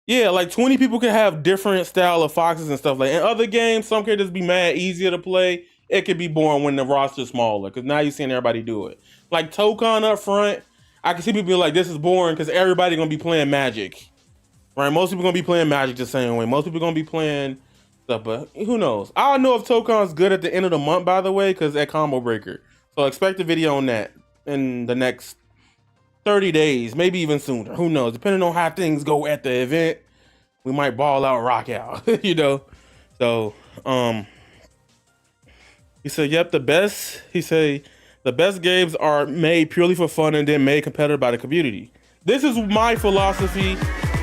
Yeah, like 20 people can have different style of foxes and stuff. Like in other games, some characters be mad easier to play. It could be boring when the roster's smaller, because now you're seeing everybody do it. Like Tokon up front, I can see people be like, this is boring because everybody gonna be playing Magic. Right? Most people gonna be playing Magic the same way. Most people gonna be playing stuff, but who knows? I don't know if Tokon's good at the end of the month, by the way, because at Combo Breaker. So expect a video on that in the next 30 days, maybe even sooner. Who knows? Depending on how things go at the event, we might ball out, rock out, you know? So, he said, yep, the best games are made purely for fun and then made competitive by the community. This is my philosophy.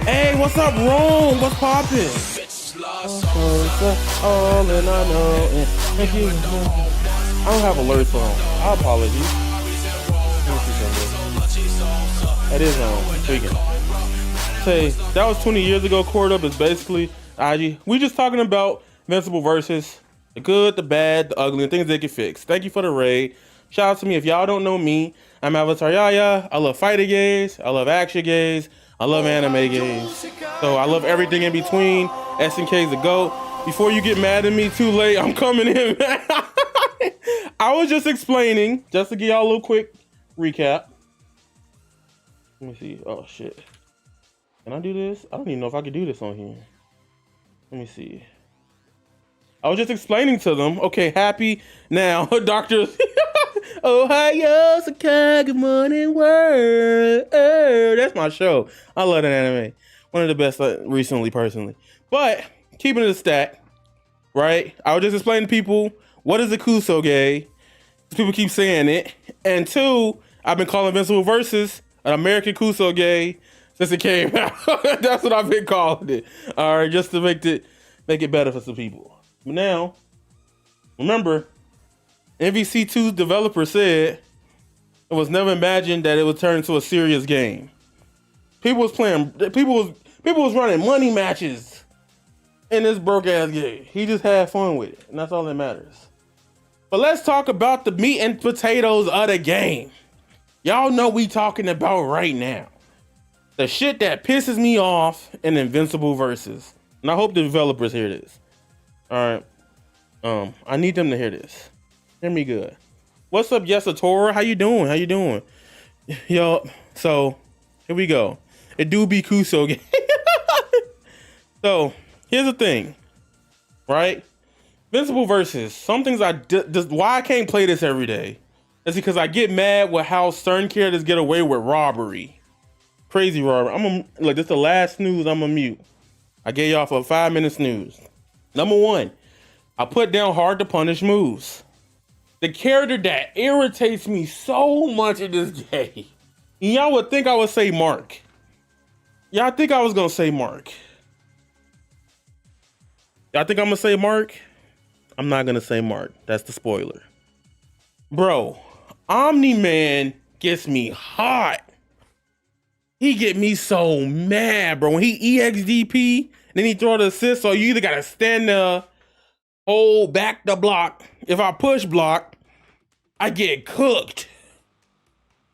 Hey, what's up, Rome? What's poppin'? All and I know. And thank you. I don't have alerts on. I apologize. That is on. Tweaking. Say that was 20 years ago. Cord Up is basically IG. We just talking about Invincible versus the good, the bad, the ugly, and things they can fix. Thank you for the raid. Shout out to me. If y'all don't know me, I'm Avataryaya. I love fighting games. I love action games. I love anime games. So I love everything in between. SNK's the GOAT. Before you get mad at me too late, I'm coming in. I was just explaining, just to give y'all a little quick recap. Let me see. Oh shit. Can I do this? I don't even know if I can do this on here. Let me see. I was just explaining to them. Okay, happy now, Doctor. Ohio, Sakai, good morning, world. Oh, that's my show. I love that anime. One of the best recently, personally. But keeping it a stack, right? I was just explaining to people what is a Kusoge. People keep saying it. And two, I've been calling Invincible versus an American Kusoge since it came out. That's what I've been calling it. All right, just to make it better for some people. But now, remember, MVC2's developer said it was never imagined that it would turn into a serious game. People was running money matches in this broke ass game. He just had fun with it, and that's all that matters. But let's talk about the meat and potatoes of the game. Y'all know we talking about right now. The shit that pisses me off in Invincible versus. And I hope the developers hear this. All right. I need them to hear this. Hear me good. What's up, Yesatora? How you doing? How you doing? Yo, so here we go. It do be Kusoge. So here's the thing, right? Invincible versus. Some things why I can't play this every day is because I get mad with how certain characters get away with robbery. Crazy robbery. Look, this is the last snooze. I'm gonna mute. I gave y'all for a 5-minute snooze. Number one, I put down hard to punish moves. The character that irritates me so much in this game. And y'all would think I would say Mark. Y'all think I was gonna say Mark. Y'all think I'm gonna say Mark? I'm not gonna say Mark. That's the spoiler. Bro, Omni-Man gets me hot. He get me so mad, bro. When he EXDP, then he throw the assist, so you either gotta stand there, hold back the block. If I push block, I get cooked.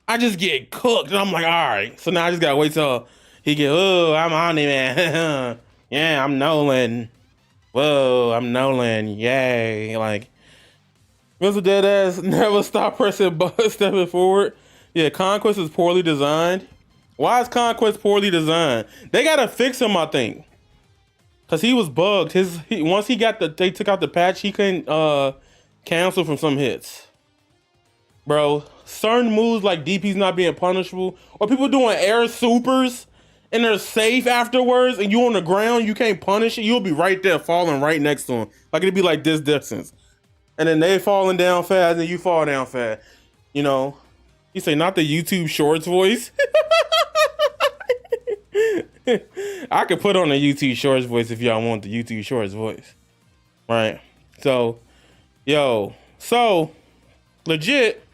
I just get cooked, and I'm like, all right. So now I just gotta wait till he get, oh, I'm Omni-Man. Yeah, I'm Nolan. Whoa, I'm Nolan. Yay. Like, Mr. Deadass never stop pressing buttons, stepping forward. Yeah, Conquest is poorly designed. Why is Conquest poorly designed? They gotta fix him, I think. Cause he was bugged. Once they took out the patch, he couldn't cancel from some hits. Bro, certain moves like DP's not being punishable, or people doing air supers and they're safe afterwards, and you on the ground, you can't punish it. You'll be right there, falling right next to him. Like it'd be like this distance, and then they falling down fast, and you fall down fast. You know, you say not the YouTube Shorts voice. I could put on a YouTube Shorts voice if y'all want the YouTube Shorts voice, right? So, legit.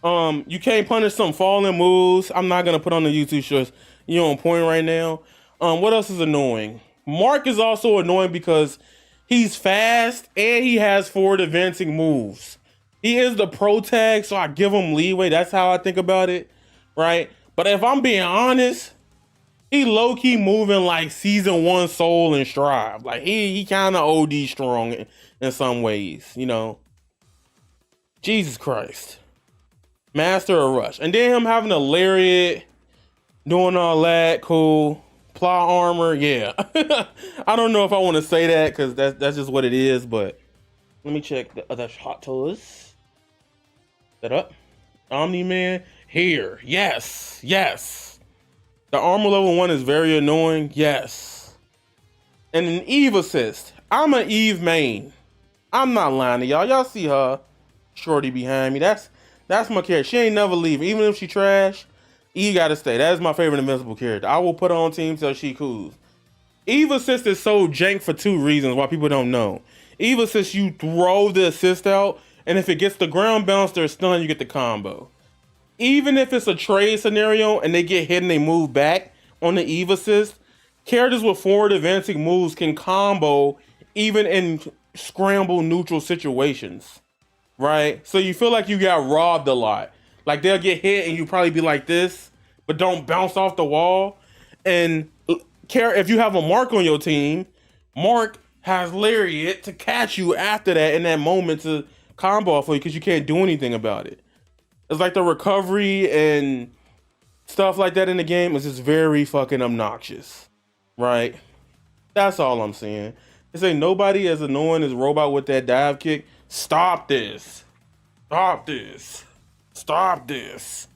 You can't punish some falling moves. I'm not gonna put on the YouTube shorts. You're on point right now. What else is annoying? Mark is also annoying because he's fast and he has forward advancing moves. He is the pro tag, so I give him leeway. That's how I think about it, right? But if I'm being honest, he low key moving like season 1 Soul and Strive. Like he kind of OD strong in some ways, you know. Jesus Christ. Master of Rush. And then him having a lariat, doing all that, cool. Plot armor, yeah. I don't know if I want to say that because that's just what it is, but let me check the other hot toes. Set up. Omni-Man here. Yes. Yes. The armor level 1 is very annoying. Yes. And an Eve assist. I'm an Eve main. I'm not lying to y'all. Y'all see her shorty behind me. That's my character. She ain't never leaving. Even if she trash, Eve gotta stay. That is my favorite Invincible character. I will put her on team till she cool. Eve assist is so jank for 2 reasons why people don't know. Eve assist, you throw the assist out, and if it gets the ground bounce or stun, you get the combo. Even if it's a trade scenario and they get hit and they move back on the Eve assist, characters with forward advancing moves can combo even in scramble neutral situations, right? So you feel like you got robbed a lot. Like they'll get hit and you probably be like this, but don't bounce off the wall. And if you have a Mark on your team, Mark has Lariat to catch you after that in that moment to combo off of you because you can't do anything about it. It's like the recovery and stuff like that in the game is just very fucking obnoxious, right? That's all I'm saying. It's like nobody as annoying as Robot with that dive kick. Stop this. Stop this. Stop this.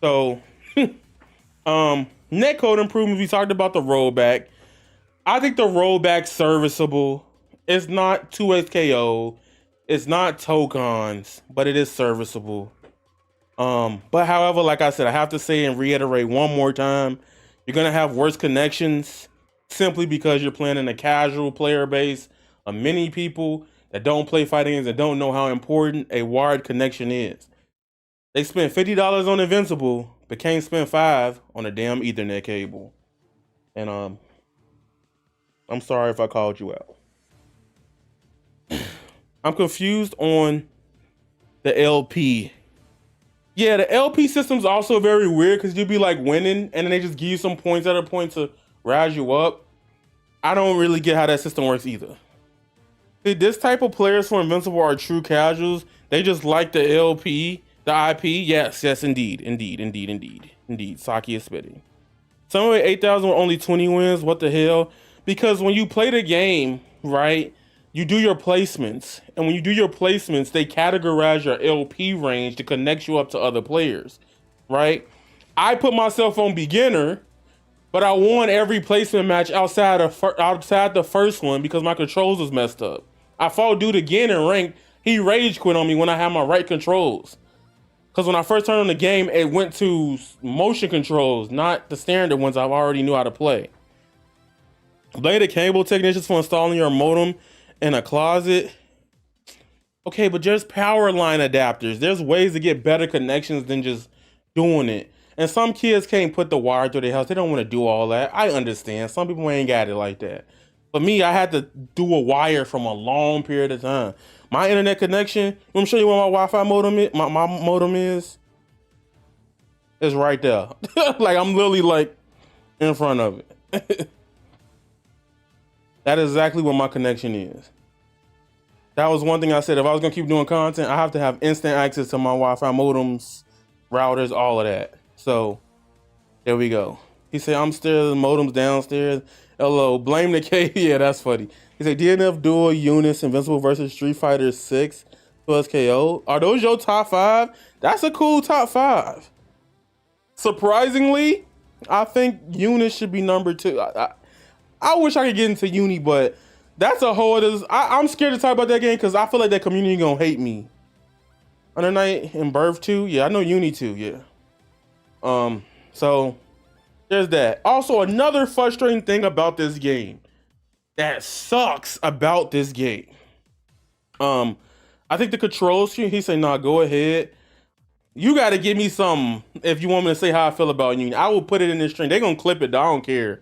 So, netcode improvements. We talked about the rollback. I think the rollback's serviceable. It's not 2x KO. It's not tokens, but it is serviceable. But however, like I said, I have to say and reiterate one more time, you're gonna have worse connections simply because you're playing in a casual player base of many people that don't play fighting games and don't know how important a wired connection is. They spent $50 on Invincible, but can't spend $5 on a damn Ethernet cable. And I'm sorry if I called you out. I'm confused on the LP. Yeah, the LP system's also very weird because you'll be like winning and then they just give you some points at a point to rise you up. I don't really get how that system works either. See, this type of players for Invincible are true casuals. They just like the LP, the IP. Yes, indeed. Saki is spitting. Some of it 8,000 were only 20 wins. What the hell? Because when you play the game, right, you do your placements. And when you do your placements, they categorize your LP range to connect you up to other players, right? I put myself on beginner, but I won every placement match outside the first one because my controls was messed up. I fought dude again in ranked. He rage quit on me when I had my right controls. Because when I first turned on the game, it went to motion controls, not the standard ones I already knew how to play. Bladed cable technicians for installing your modem in a closet. Okay, but just power line adapters. There's ways to get better connections than just doing it. And some kids can't put the wire through their house. They don't want to do all that. I understand. Some people ain't got it like that. But me, I had to do a wire from a long period of time. My internet connection, let me show you what my Wi-Fi modem is. My modem is. It's right there. Like I'm literally like in front of it. That is exactly what my connection is. That was one thing I said. If I was gonna keep doing content, I have to have instant access to my Wi-Fi modems, routers, all of that. So there we go. He said, I'm still the modems downstairs. Hello, blame the K. Yeah, that's funny. He said, DNF dual units, Invincible versus Street Fighter 6 plus KO. Are those your top 5? That's a cool top 5. Surprisingly, I think Uni should be number 2. I wish I could get into Uni, but that's a whole other. I'm scared to talk about that game because I feel like that community gonna hate me. Under Night and Birth 2, yeah, I know Uni 2, yeah. So there's that. Also, another frustrating thing about this game that sucks about this game. I think the controls, he said, nah, go ahead. You got to give me some if you want me to say how I feel about Union. I will put it in this stream. They're gonna clip it though. I don't care.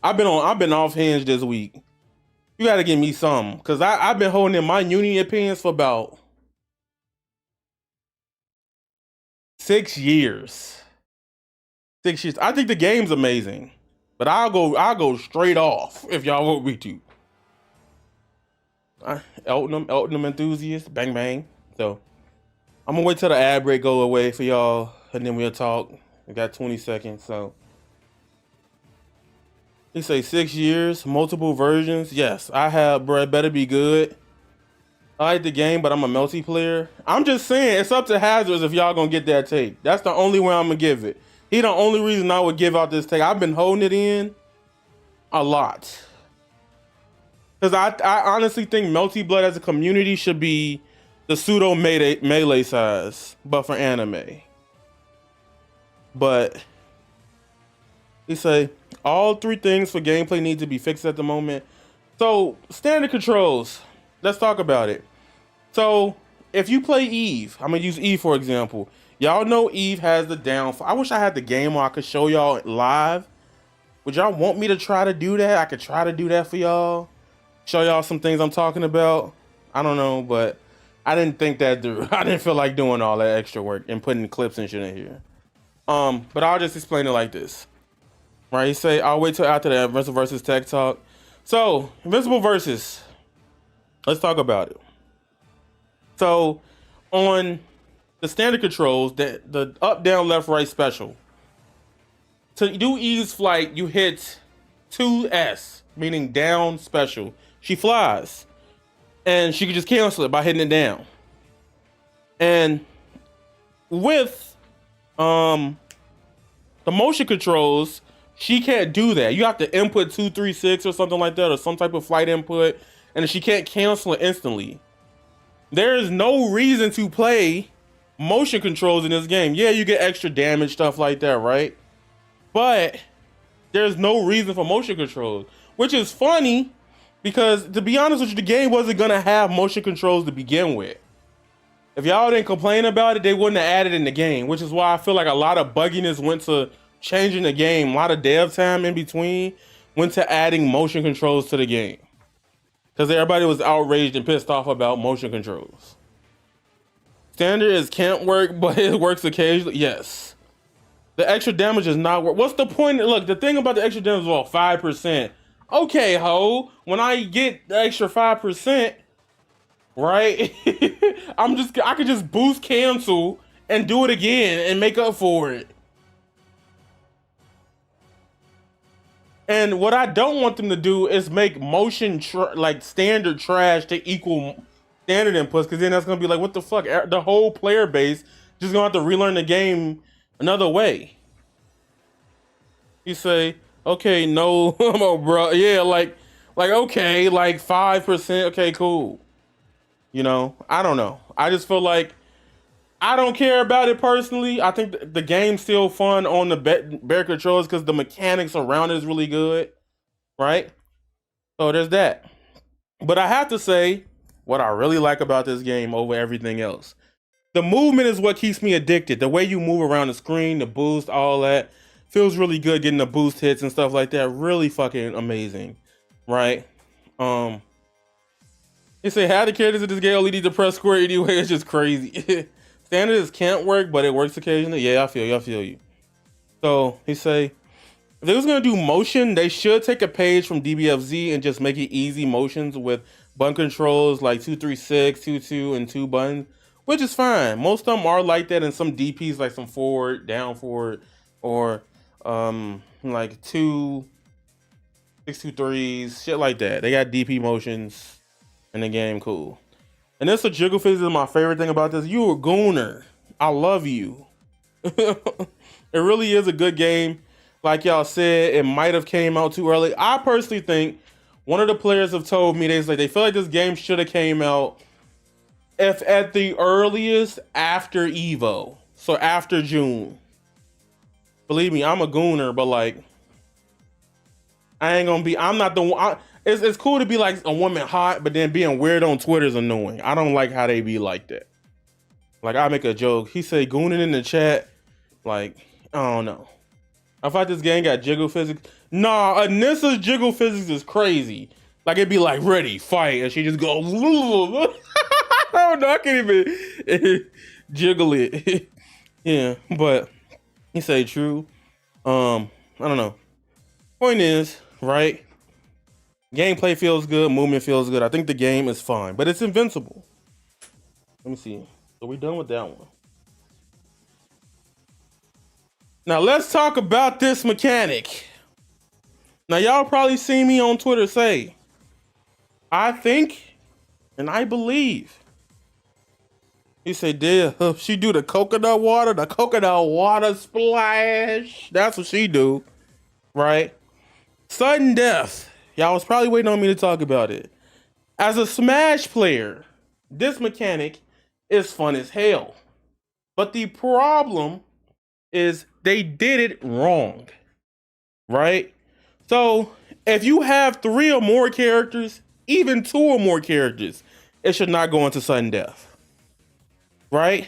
I've been off hinge this week. You got to give me some because I've been holding in my Union opinions for about 6 years. 6 years. I think the game's amazing, but I'll go straight off if y'all want me to. Elton enthusiast, bang bang. So I'm gonna wait till the ad break go away for y'all, and then we'll talk. We got 20 seconds. So he say 6 years, multiple versions. Yes, I have, bro. It better be good. I like the game, but I'm a multiplayer. I'm just saying, it's up to Hazards if y'all gonna get that take. That's the only way I'm gonna give it. He the only reason I would give out this take. I've been holding it in a lot. Because I honestly think Melty Blood as a community should be the pseudo melee size, but for anime. But he say, all 3 things for gameplay need to be fixed at the moment. So, standard controls. Let's talk about it. So, if you play Eve, I'm going to use Eve for example. Y'all know Eve has the downfall. I wish I had the game where I could show y'all live. Would y'all want me to try to do that? I could try to do that for y'all. Show y'all some things I'm talking about. I don't know, but I didn't think that through. I didn't feel like doing all that extra work and putting clips and shit in here. But I'll just explain it like this. Right, you say, I'll wait till after the Invincible versus Tech Talk. So, Invincible versus. Let's talk about it. So, on the standard controls, the up, down, left, right special. To do Eve's flight, you hit 2S, meaning down special. She flies. And she can just cancel it by hitting it down. And with the motion controls, she can't do that. You have to input 236 or something like that, or some type of flight input, and she can't cancel it instantly. There is no reason to play motion controls in this game. Yeah, you get extra damage, stuff like that, right? But there's no reason for motion controls, which is funny because, to be honest with you, the game wasn't gonna have motion controls to begin with. If y'all didn't complain about it, they wouldn't have added it in the game, which is why I feel like a lot of bugginess went to changing the game. A lot of dev time in between went to adding motion controls to the game because everybody was outraged and pissed off about motion controls. Standard is can't work, but it works occasionally. Yes. The extra damage is not work. What's the point? Look, the thing about the extra damage is, well, 5%. Okay, ho. When I get the extra 5%, right? I could just boost cancel and do it again and make up for it. And what I don't want them to do is make motion like standard trash to equal standard inputs, because then that's gonna be like, what the fuck? The whole player base just gonna have to relearn the game another way. You say, okay, no, bro, yeah, like okay, like 5%, okay, cool. You know, I don't know. I just feel like I don't care about it personally. I think the game's still fun on the bear controls because the mechanics around it is really good, right? So there's that. But I have to say, what I really like about this game over everything else, the movement is what keeps me addicted. The way you move around the screen, the boost, all that feels really good. Getting the boost hits and stuff like that, really fucking amazing, right? They say how the characters in this game only need to press square anyway. It's just crazy. Standard is can't work, but it works occasionally. Yeah, I feel you. So he say, if they was gonna do motion, they should take a page from DBFZ and just make it easy motions with button controls like 236, 22, and 2 buttons, which is fine. Most of them are like that, and some DPs like some forward, down forward, or like 2, 6, 2, 3s, shit like that. They got DP motions in the game, cool. And this a jiggle phase is my favorite thing about this. You a gooner. I love you. It really is a good game. Like y'all said, it might have came out too early. I personally think one of the players have told me they feel like this game should have came out if at the earliest after Evo. So after June. Believe me, I'm a gooner, but like I'm not the one. It's cool to be like a woman hot, but then being weird on Twitter is annoying. I don't like how they be like that. Like, I make a joke. He say gooning in the chat. Like, I don't know. I thought this game got jiggle physics. Nah, Anissa's jiggle physics is crazy. Like, it'd be like, ready, fight, and she just go. I don't know. I can't even jiggle it. Yeah, but he say true. I don't know. Point is, right? Gameplay feels good, movement feels good. I think the game is fine, but it's Invincible. Let me see. So we're done with that one. Now let's talk about this mechanic. Now y'all probably seen me on Twitter say, I think and I believe. He said, "Damn, she do the coconut water splash. That's what she do, right? Sudden death. Y'all was probably waiting on me to talk about it. As a Smash player, this mechanic is fun as hell. But the problem is they did it wrong, right? So if you have 3 or more characters, even 2 or more characters, it should not go into sudden death, right?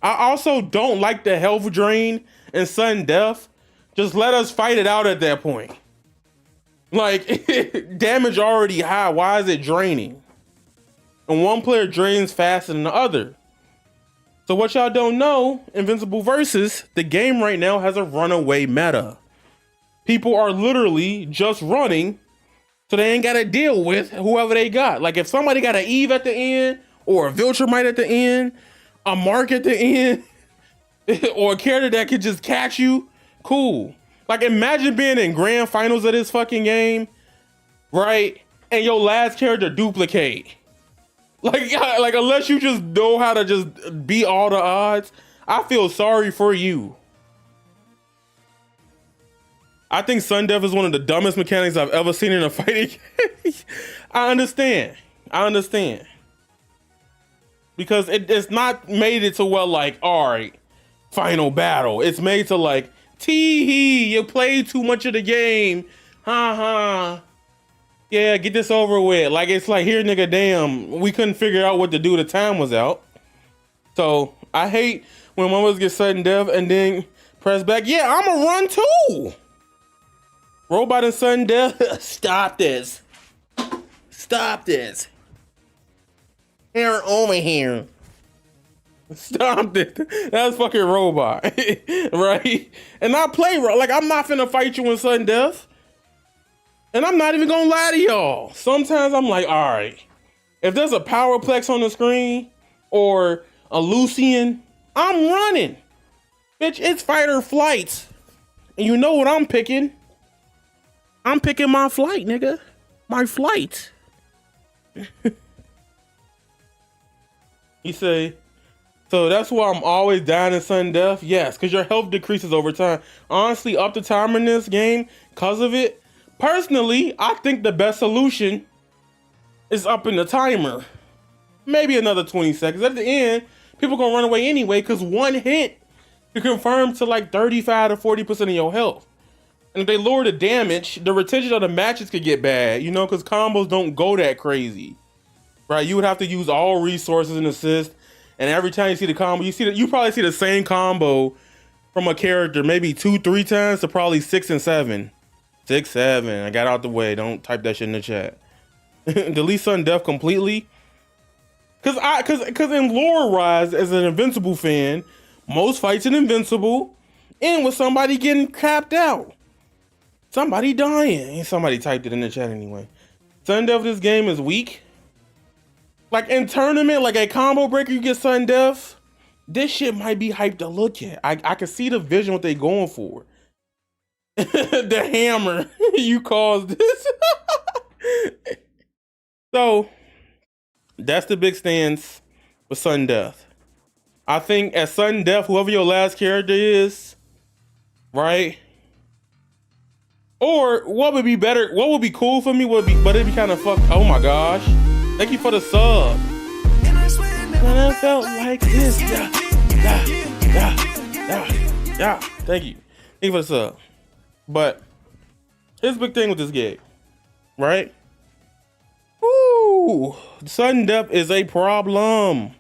I also don't like the health drain and sudden death. Just let us fight it out at that point. Like, damage already high. Why is it draining? And one player drains faster than the other. So what y'all don't know, Invincible Versus, the game right now has a runaway meta. People are literally just running, so they ain't got to deal with whoever they got. Like, if somebody got an Eve at the end, or a Viltrumite at the end, a Mark at the end, or a character that could just catch you, cool. Like, imagine being in grand finals of this fucking game, right? And your last character duplicate. Like unless you just know how to just beat all the odds, I feel sorry for you. I think Sudden Death is one of the dumbest mechanics I've ever seen in a fighting game. I understand. Because it's not made it to, well, like, all right, final battle. It's made to like, tee-hee, you played too much of the game. Ha. Yeah, get this over with. Like, it's like, here, nigga, damn, we couldn't figure out what to do. The time was out. So I hate when one of us get sudden death and then press back. Yeah, I'ma run too. Robot and sudden death. Stop this. Here, over here. Stop it. That's fucking robot. Right? And I play, like, I'm not finna fight you in sudden death. And I'm not even gonna lie to y'all. Sometimes I'm like, all right, if there's a Powerplex on the screen or a Lucian, I'm running. Bitch, it's fight or flight. And you know what I'm picking? I'm picking my flight, nigga. My flight. He say, so that's why I'm always dying in sudden death? Yes, because your health decreases over time. Honestly, up the timer in this game, because of it, personally, I think the best solution is upping the timer. Maybe another 20 seconds. At the end, people gonna run away anyway, because one hit can confirm to like 35 to 40% of your health. And if they lower the damage, the retention of the matches could get bad, you know, because combos don't go that crazy. Right? You would have to use all resources and assist. And every time you see the combo, you probably see the same combo from a character maybe 2-3 times to probably 6 and 7. 6, 7. I got out the way. Don't type that shit in the chat. Delete sudden death completely. Cause in lore wise, as an Invincible fan, most fights in Invincible end with somebody getting capped out. Somebody dying. Somebody typed it in the chat anyway. Sudden death of this game is weak. Like in tournament, like a combo breaker, you get sudden death. This shit might be hyped to look at. I can see the vision what they going for. The hammer. You caused this. So that's the big stance with sudden death. I think at sudden death, whoever your last character is, right? Or what would be better? What would be cool for me but it'd be kind of fucked. Oh my gosh. Thank you for the sub. When I felt like this. Yeah. Thank you. Thank you for the sub. But here's the big thing with this game, right? Ooh, sudden death is a problem.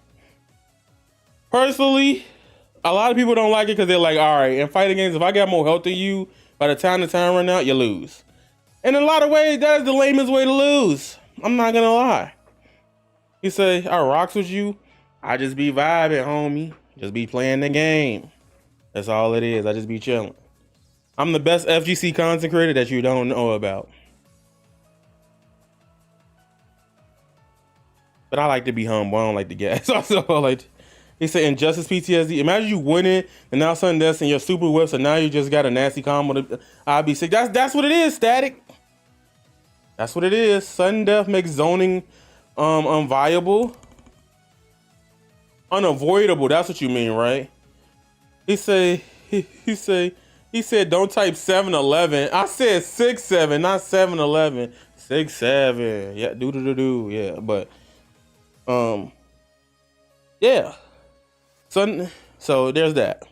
Personally, a lot of people don't like it because they're like, all right, in fighting games, if I got more health than you, by the time the time run out, you lose. And in a lot of ways, that is the lamest way to lose. I'm not gonna lie. You say, I rocks with you, I just be vibing, homie. Just be playing the game. That's all it is. I just be chilling. I'm the best FGC content creator that you don't know about. But I like to be humble. I don't like the gas. Also, like he said, injustice PTSD. Imagine you winning and now sudden death and you're super whips, and now you just got a nasty combo. I'll be sick. That's what it is, Static. That's what it is. Sudden death makes zoning unviable. Unavoidable. That's what you mean, right? He said don't type 7-Eleven. I said 6-7, not 7-Eleven. 6-7. Yeah, do. Yeah, but yeah. So there's that.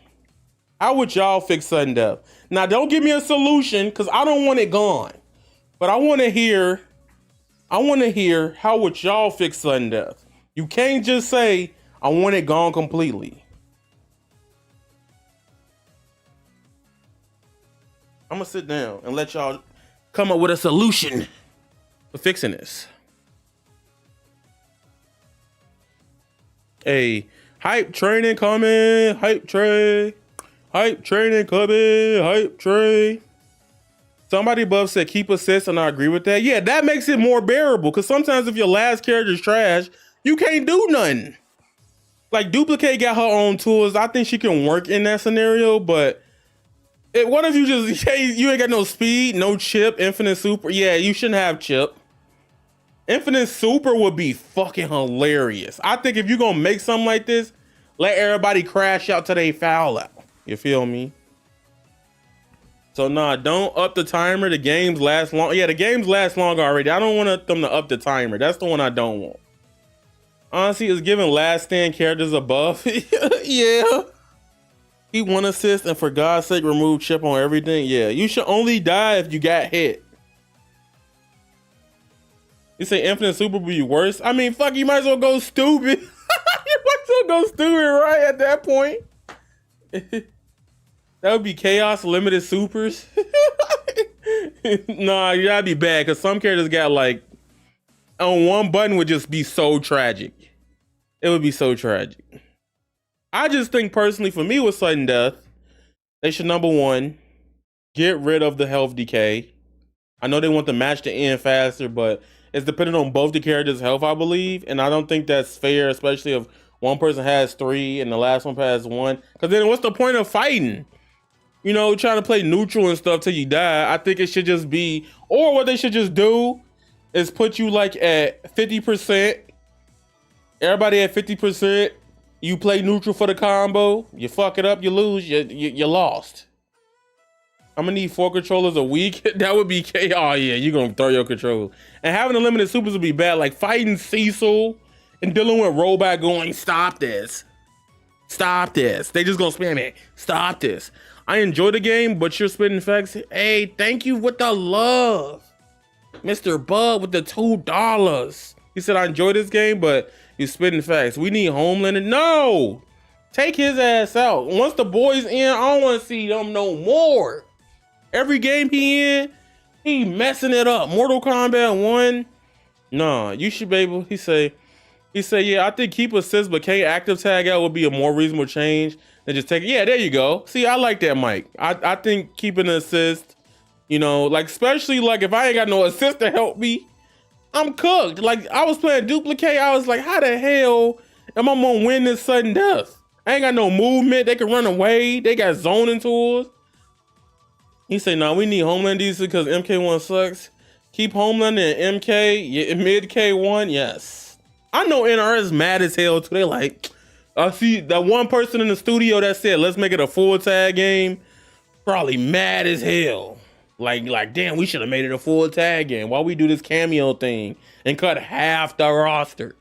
How would y'all fix sudden death? Now don't give me a solution because I don't want it gone. But I want to hear how would y'all fix sudden death? You can't just say I want it gone completely. I'm gonna sit down and let y'all come up with a solution for fixing this. Hey, hype training coming, hype training coming, hype train. Somebody above said keep assist, and I agree with that. Yeah, that makes it more bearable because sometimes if your last character's trash, you can't do nothing. Like Duplicate got her own tools. I think she can work in that scenario, but what if you just, hey, you ain't got no speed, no chip, infinite super? Yeah, you shouldn't have chip. Infinite super would be fucking hilarious. I think if you're gonna make something like this, let everybody crash out till they foul out. You feel me? So nah, don't up the timer. The games last long. Yeah, the games last long already. I don't want them to up the timer. That's the one I don't want. Honestly, it's giving last stand characters a buff. Yeah. He 1 assist and for God's sake remove chip on everything. Yeah, you should only die if you got hit. You say infinite super would be worse? I mean, fuck, you might as well go stupid. You might as well go stupid right at that point. That would be chaos limited supers. Nah, you gotta be bad because some characters got like on one button would just be so tragic. It would be so tragic. I just think personally for me with sudden death, they should number one, get rid of the health decay. I know they want the match to end faster, but it's dependent on both the characters' health, I believe. And I don't think that's fair, especially if one person has 3 and the last one has 1. Because then what's the point of fighting? You know, trying to play neutral and stuff till you die. I think it should just be, or what they should just do is put you like at 50%. Everybody at 50%. You play neutral for the combo. You fuck it up, you lose. You lost. I'm gonna need 4 controllers a week. That would be chaos. Oh yeah, you're gonna throw your controller. And having unlimited supers would be bad. Like fighting Cecil and dealing with Robot going, stop this. Stop this. They just gonna spam it. Stop this. I enjoy the game, but you're spitting facts. Hey, thank you with the love. Mr. Bug with the $2. He said, I enjoy this game, but you spitting facts. We need Homelander. No! Take his ass out. Once the boys in, I don't want to see them no more. Every game he in, he messing it up. Mortal Kombat 1. Nah, you should be able, he say, yeah, I think keep assist, but can't active tag out would be a more reasonable change than just take it. Yeah, there you go. See, I like that, Mike. I think keeping an assist, you know, like, especially like if I ain't got no assist to help me, I'm cooked. Like I was playing Duplicate. I was like, how the hell am I gonna win this sudden death? I ain't got no movement. They can run away. They got zoning tools. He said, no, we need Homeland DC because MK1 sucks. Keep Homeland and MK, mid K1, yes. I know NRS mad as hell too. They like, I see that one person in the studio that said, let's make it a full tag game. Probably mad as hell. Like, damn, we should have made it a full tag game. Why we do this cameo thing and cut half the roster?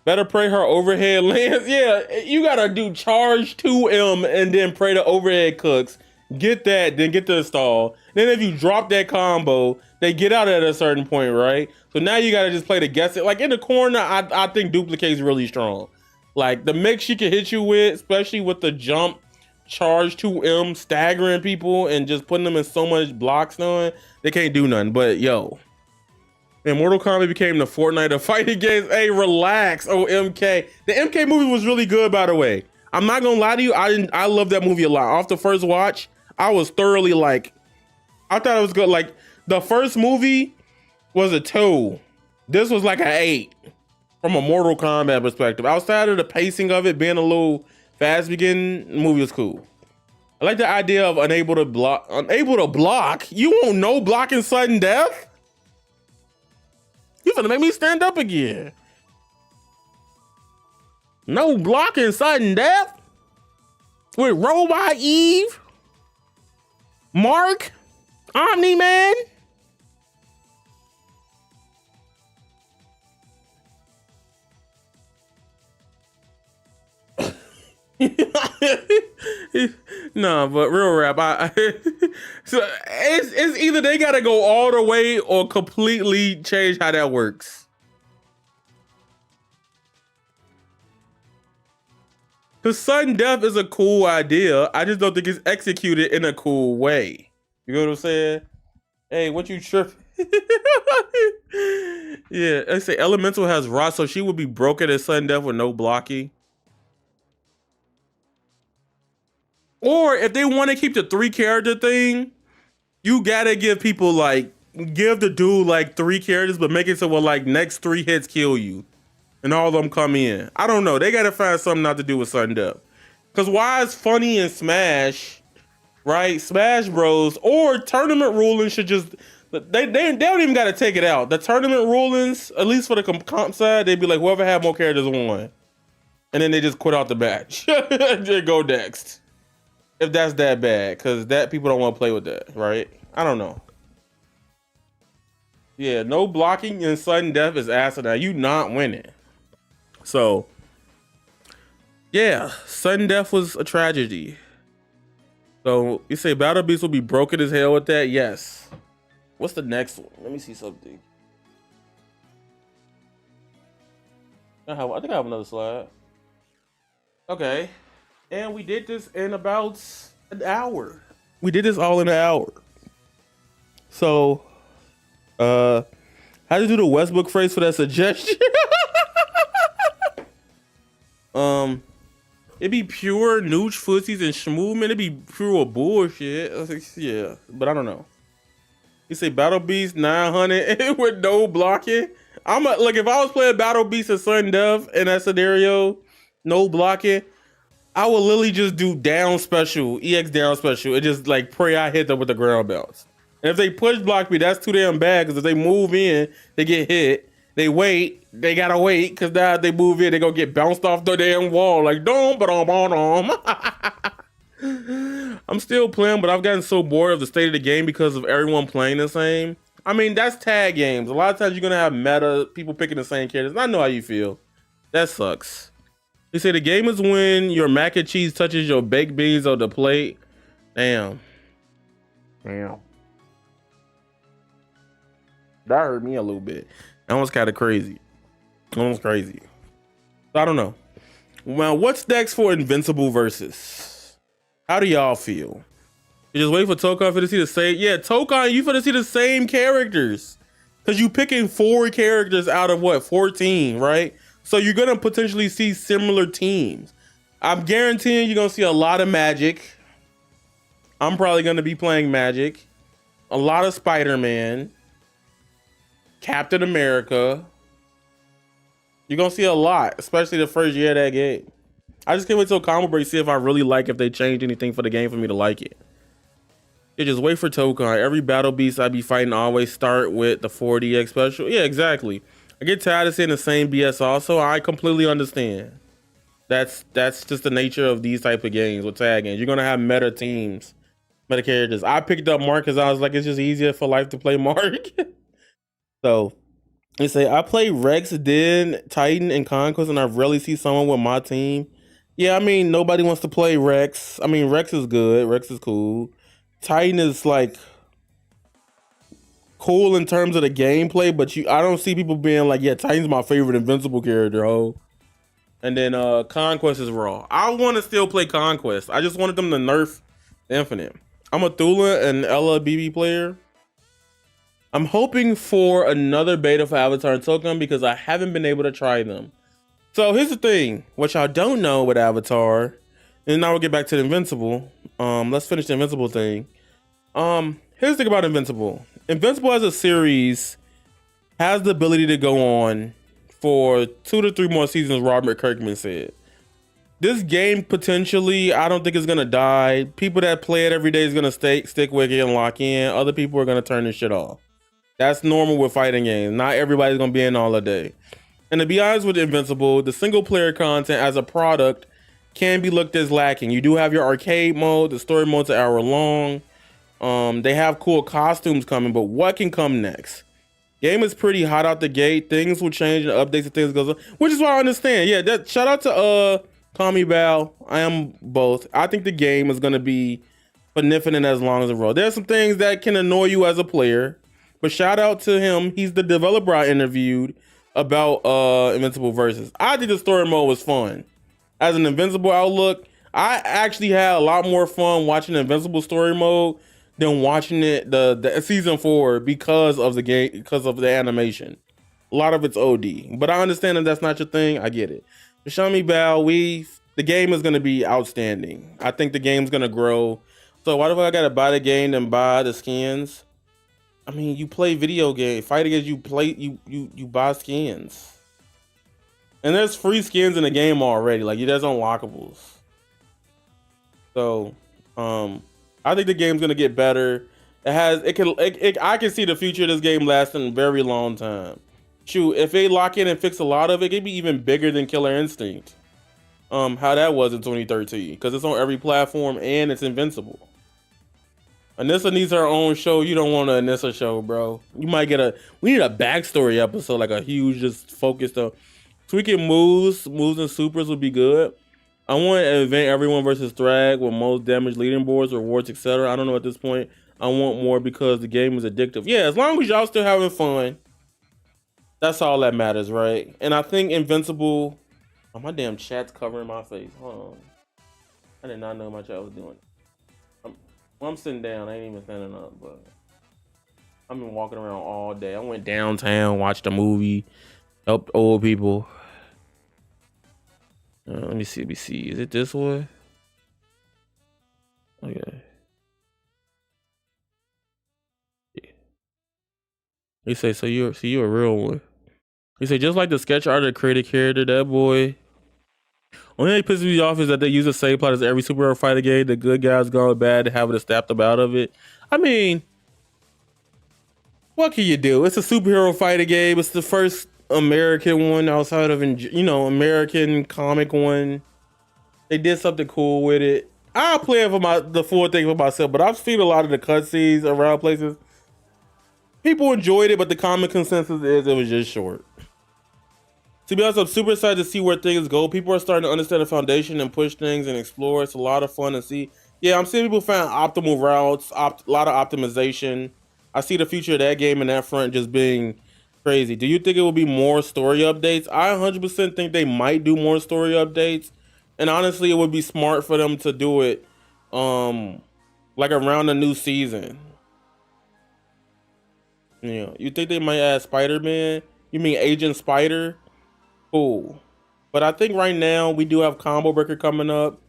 Better pray her overhead lands. Yeah, you gotta do charge 2M and then pray the overhead cooks. Get that, then get the install. Then if you drop that combo, they get out at a certain point, right? So now you gotta just play the guess it. Like in the corner, I think Duplicate's really strong. Like the mix she can hit you with, especially with the jump charge 2M staggering people and just putting them in so much blocks knowing they can't do nothing. But yo, and Mortal Kombat became the Fortnite of fighting games. Hey, relax. Oh, MK. The MK movie was really good, by the way. I'm not gonna lie to you. I love that movie a lot. Off the first watch, I was thoroughly like, I thought it was good. Like the first movie was a 2. This was like an 8 from a Mortal Kombat perspective. Outside of the pacing of it being a little fast beginning, the movie was cool. I like the idea of unable to block. Unable to block? You won't know blocking sudden death? You finna make me stand up again. No blocking sudden death? With Robot Eve? Mark? Omni-Man? Nah, but real rap, so it's either they gotta go all the way or completely change how that works. Cause sudden death is a cool idea. I just don't think it's executed in a cool way. You know what I'm saying? Hey, what you tripping? Yeah, I say Elemental has rot, so she would be broken at sudden death with no blocking. Or if they want to keep the 3 character thing, you gotta give people like, give the dude like 3 characters, but make it so well like next 3 hits kill you. And all of them come in. I don't know. They gotta find something not to do with sudden death. Cause why is funny in Smash, right? Smash Bros. Or tournament ruling should just, they don't even gotta take it out. The tournament rulings, at least for the comp side, they'd be like whoever had more characters won. And then they just quit out the match. Just go next. If that's that bad, because that people don't want to play with that, right? I don't know. Yeah, no blocking and sudden death is asinine. You not winning. So, yeah, sudden death was a tragedy. So you say Battle Beast will be broken as hell with that? Yes. What's the next one? Let me see something. I think I have another slide. Okay. And we did this in about an hour. We did this all in an hour. So, how to do the Westbrook phrase for that suggestion? It'd be pure nooch fussies and schmoovement. It'd be pure bullshit. I was like, yeah, but I don't know. You say Battle Beast 900 with no blocking. Like if I was playing Battle Beast and Sudden Death in that scenario, no blocking, I would literally just do down special, EX down special, and just like pray I hit them with the ground bounce. And if they push block me, that's too damn bad, because if they move in, they get hit. They wait, they gotta wait, because now if they move in, they gonna get bounced off the damn wall. Like, dom, ba-dom. I'm still playing, but I've gotten so bored of the state of the game because of everyone playing the same. I mean, that's tag games. A lot of times you're gonna have meta, people picking the same characters. And I know how you feel. That sucks. You say the game is when your mac and cheese touches your baked beans on the plate. Damn. That hurt me a little bit. That one's kind of crazy. So I don't know. Well, what's next for Invincible versus? How do y'all feel? You just wait for Tokon for to see the same. Yeah, Tokon, you for to see the same characters. Because you picking 4 characters out of what, 14, right? So you're gonna potentially see similar teams. I'm guaranteeing you're gonna see a lot of Magic. I'm probably gonna be playing Magic. A lot of Spider-Man. Captain America. You're gonna see a lot, especially the first year of that game. I just can't wait till Combo Break to see if I really like if they changed anything for the game for me to like it. Yeah, just wait for Tokon. Every Battle Beast I be fighting always start with the 4DX special. Yeah, exactly. I get tired of seeing the same BS also. I completely understand. That's just the nature of these type of games with tag games. You're gonna have meta teams, meta characters. I picked up Mark because I was like, it's just easier for life to play Mark. So they say I play Rex, Din, Titan, and Conquest, and I rarely see someone with my team. Yeah, I mean nobody wants to play Rex. I mean Rex is good. Rex is cool. Titan is like cool in terms of the gameplay, but I don't see people being like, yeah, Titan's my favorite Invincible character, ho. And then Conquest is raw. I want to still play Conquest. I just wanted them to nerf Infinite. I'm a Thula and Ella BB player. I'm hoping for another beta for Avatar and Token because I haven't been able to try them. So here's the thing, what y'all don't know with Avatar, and now we'll get back to the Invincible. Let's finish the Invincible thing. Here's the thing about Invincible. Invincible as a series has the ability to go on for 2 to 3 more seasons, Robert Kirkman said. This game potentially, I don't think it's gonna die. People that play it every day is gonna stick with it and lock in. Other people are gonna turn this shit off. That's normal with fighting games. Not everybody's gonna be in all the day. And to be honest with Invincible, the single player content as a product can be looked as lacking. You do have your arcade mode, the story mode's an hour long. They have cool costumes coming, but what can come next? Game is pretty hot out the gate. Things will change and updates and things goes on, which is why I understand. Yeah, that shout out to Tommy Val. I am both. I think the game is gonna be beneficent as long as it rolls. There's some things that can annoy you as a player, but shout out to him. He's the developer I interviewed about Invincible Versus. I think the story mode was fun. As an Invincible outlook, I actually had a lot more fun watching Invincible story mode than watching it the season 4 because of the game, because of the animation. A lot of it's OD, but I understand if that's not your thing. I get it. But Shami Bao, the game is gonna be outstanding. I think the game's gonna grow. So why the fuck I gotta buy the game and buy the skins? I mean, you play video game, fight against you buy skins, and there's free skins in the game already. Like there's unlockables. So, I think the game's gonna get better. I can see the future of this game lasting a very long time. Shoot, if they lock in and fix a lot of it, it could be even bigger than Killer Instinct. How that was in 2013, because it's on every platform and it's Invincible. Anissa needs her own show. You don't want an Anissa show, bro. We need a backstory episode, like a huge, just focused on tweaking moves and supers would be good. I want an event everyone versus Thrag with most damage leaderboards, rewards, etc. I don't know at this point. I want more because the game is addictive. Yeah, as long as y'all still having fun, that's all that matters, right? And I think Invincible. Oh, my damn chat's covering my face. Hold on. I did not know my chat was doing it. I'm sitting down. I ain't even standing up, but I've been walking around all day. I went downtown, watched a movie, helped old people. Let me see. Is it this one? Okay. Yeah. He say, so you're a real one. He say, just like the sketch art of the created character, that boy. Only thing that pisses me off is that they use the same plot as every superhero fighter game. The good guys gone bad, having it snapped up out of it. I mean, what can you do? It's a superhero fighter game. It's the first American one outside of, American comic one. They did something cool with it. I'll play it for the full thing for myself, but I've seen a lot of the cutscenes around places. People enjoyed it, but the common consensus is it was just short. To be honest, I'm super excited to see where things go. People are starting to understand the foundation and push things and explore. It's a lot of fun to see. Yeah, I'm seeing people find optimal routes, a lot of optimization. I see the future of that game in that front just being crazy. Do you think it will be more story updates? I 100% think they might do more story updates. And honestly, it would be smart for them to do it like around the new season. Yeah, you think they might add Spider-Man? You mean Agent Spider? Cool. But I think right now we do have Combo Breaker coming up.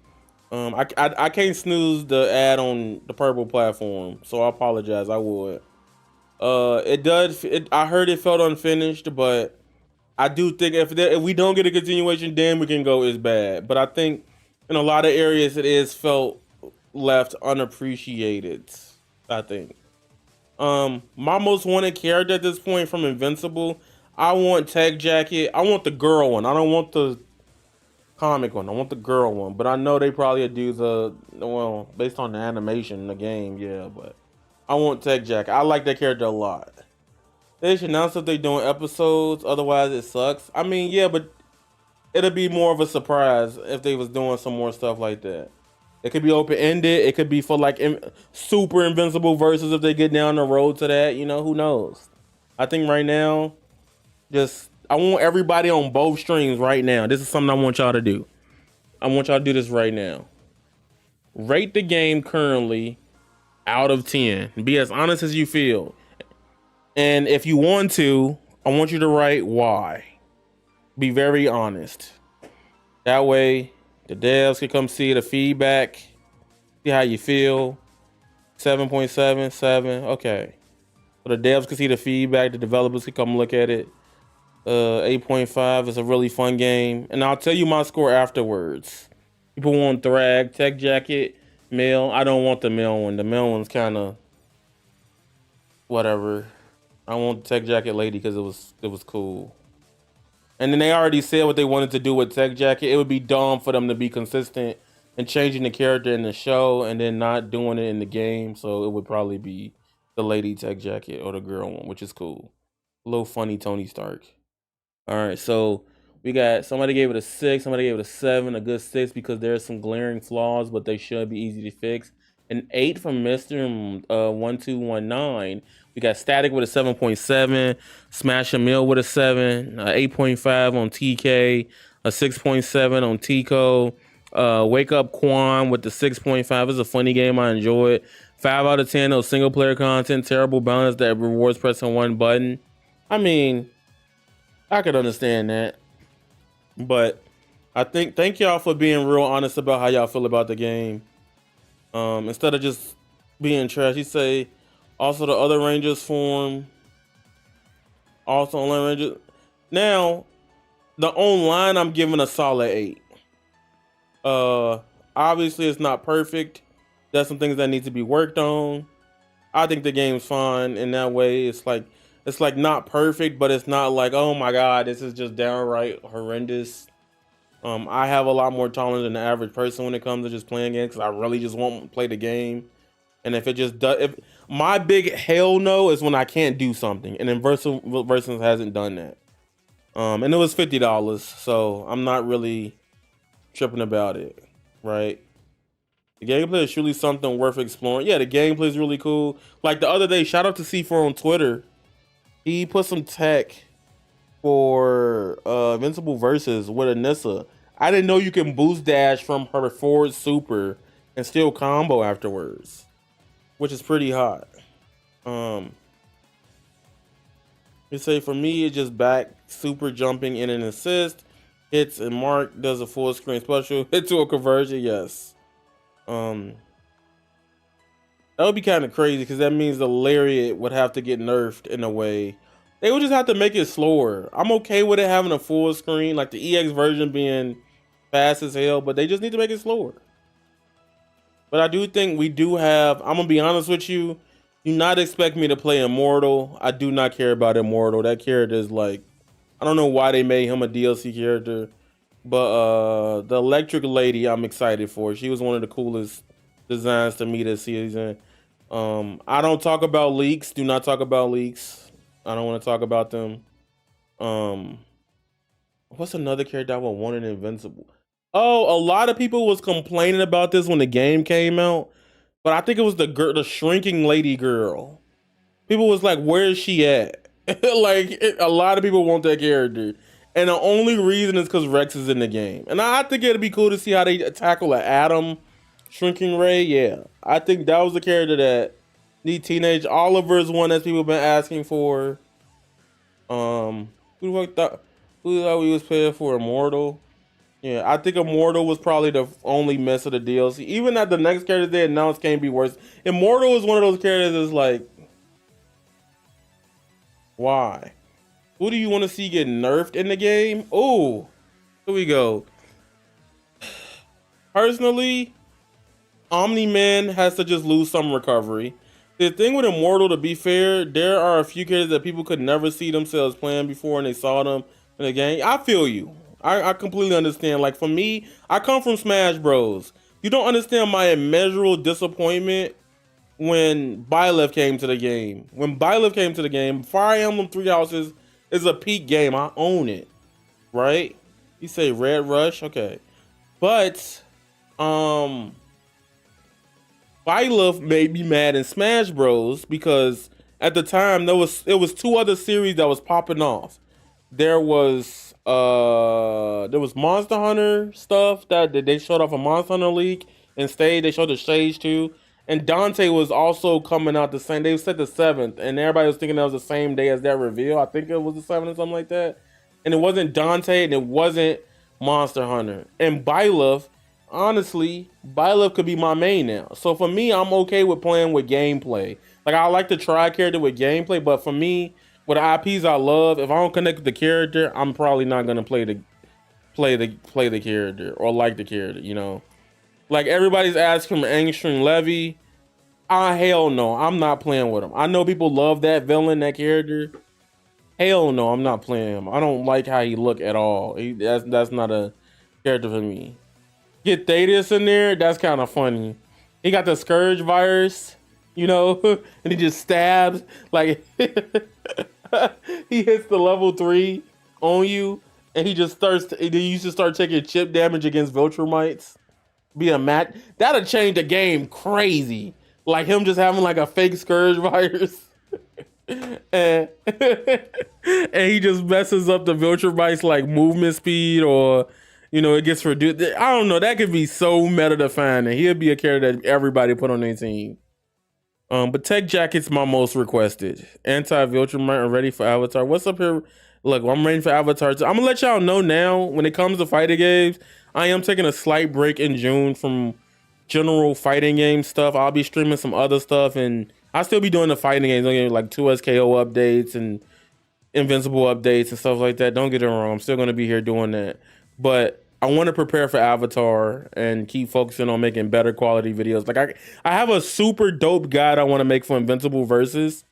I can't snooze the ad on the purple platform, so I apologize. I would. I heard it felt unfinished, but I do think if we don't get a continuation, then we can go is bad. But I think in a lot of areas it is felt left unappreciated. I think. My most wanted character at this point from Invincible, I want Tech Jacket. I want the girl one. I don't want the comic one. I want the girl one. But I know they probably do based on the animation in the game, yeah. But I want Tech Jacket. I like that character a lot. They should announce that they're doing episodes. Otherwise, it sucks. I mean, yeah, but it'll be more of a surprise if they was doing some more stuff like that. It could be open-ended. It could be for like super Invincible versus if they get down the road to that. Who knows? I think right now, just I want everybody on both streams right now. This is something I want y'all to do. I want y'all to do this right now. Rate the game currently out of 10. Be as honest as you feel. And if you want to, I want you to write why. Be very honest. That way, the devs can come see the feedback, see how you feel. 7.7, 7, okay. So the devs can see the feedback, the developers can come look at it. 8.5 is a really fun game. And I'll tell you my score afterwards. People want Thrag, Tech Jacket, male. I don't want the male one. The male one's kind of whatever. I want the Tech Jacket lady because it was cool. And then they already said what they wanted to do with Tech Jacket. It would be dumb for them to be consistent and changing the character in the show and then not doing it in the game. So it would probably be the lady Tech Jacket or the girl one, which is cool. A little funny Tony Stark. All right, so we got somebody gave it a 6, somebody gave it a 7, a good 6 because there's some glaring flaws, but they should be easy to fix. An 8 from Mr. 1219. We got Static with a 7.7, Smash a Mill with a 7, 8.5 on TK, a 6.7 on Tico. Wake Up Quan with the 6.5. It's a funny game. I enjoy it. 5 out of 10. No single player content. Terrible balance that rewards pressing one button. I mean, I could understand that, but I think thank y'all for being real honest about how y'all feel about the game. Instead of just being trash, you say also the other Rangers form. Also online Rangers. Now, the online I'm giving a solid 8. Obviously it's not perfect. There's some things that need to be worked on. I think the game's fine in that way. It's like not perfect, but it's not like, oh my god, this is just downright horrendous. I have a lot more tolerance than the average person when it comes to just playing games because I really just want to play the game. And if it just does, if my big hell no is when I can't do something, and Invincible versus hasn't done that. And it was $50, so I'm not really tripping about it, right? The gameplay is truly something worth exploring. Yeah, the gameplay is really cool. Like the other day, shout out to C4 on Twitter. He put some tech for Invincible versus with Anissa. I didn't know you can boost dash from her forward super and still combo afterwards, which is pretty hot. You say for me, it's just back super jumping in an assist, hits and Mark does a full screen special, hit to a conversion. Yes. That would be kind of crazy because that means the lariat would have to get nerfed in a way. They would just have to make it slower. I'm okay with it having a full screen, like the EX version being fast as hell, but they just need to make it slower. But I do think we do have, I'm gonna be honest with you, do not expect me to play Immortal. I do not care about Immortal. That character is like, I don't know why they made him a DLC character, but the Electric Lady I'm excited for. She was one of the coolest designs to me this season. I don't talk about leaks. Do not talk about leaks. I don't want to talk about them. What's another character I would want in Invincible? Oh, a lot of people was complaining about this when the game came out, but I think it was the shrinking lady girl. People was like, "Where is she at?" A lot of people want that character, and the only reason is because Rex is in the game. And I think it'd be cool to see how they tackle an Atom shrinking Ray. Yeah, I think that was the character that the Teenage Oliver is one that people have been asking for. Who thought we was paying for Immortal? Yeah, I think Immortal was probably the only mess of the DLC. Even that the next character they announced can't be worse. Immortal is one of those characters that's like, why? Who do you want to see get nerfed in the game? Oh, here we go. Personally, Omni-Man has to just lose some recovery. The thing with Immortal, to be fair, there are a few characters that people could never see themselves playing before and they saw them in the game. I feel you. I completely understand. Like for me, I come from Smash Bros. You don't understand my immeasurable disappointment when Byleth came to the game. When Byleth came to the game, Fire Emblem Three Houses is a peak game. I own it. Right? You say Red Rush? Okay. But, Byleth made me mad in Smash Bros. Because at the time it was 2 other series that was popping off. there was Monster Hunter stuff that they showed off a Monster Hunter leak and stage. They showed the stage too. And Dante was also coming out the same. They said the 7th, and everybody was thinking that was the same day as that reveal. I think it was the 7th or something like that. And it wasn't Dante, and it wasn't Monster Hunter. And Byleth, honestly, Byleth could be my main now. So for me, I'm okay with playing with gameplay. Like I like to try a character with gameplay, but for me, with the IPs I love, if I don't connect with the character, I'm probably not gonna play the character or like the character, you know. Like everybody's asking for Angstrom Levy. Hell no, I'm not playing with him. I know people love that villain, that character. Hell no, I'm not playing him. I don't like how he look at all. That's not a character for me. Get Thaddeus in there, that's kind of funny. He got the Scourge virus, you know, and he just stabs like he hits the level 3 on you, and he used to start taking chip damage against Viltrumites. Be a match that'll change the game crazy. Like him just having like a fake Scourge virus. and he just messes up the Viltrumites like movement speed, or you know, it gets reduced. I don't know, that could be so meta defining. He'll be a character that everybody put on their team. But Tech Jacket's my most requested. Anti-Viltrumite ready for Avatar. What's up here? Look, I'm ready for Avatar. I'm gonna let y'all know now, when it comes to fighting games, I am taking a slight break in June from general fighting game stuff. I'll be streaming some other stuff, and I'll still be doing the fighting games, like 2SKO updates and Invincible updates and stuff like that. Don't get it wrong, I'm still gonna be here doing that. But I want to prepare for Avatar and keep focusing on making better quality videos. Like I have a super dope guide I want to make for Invincible versus.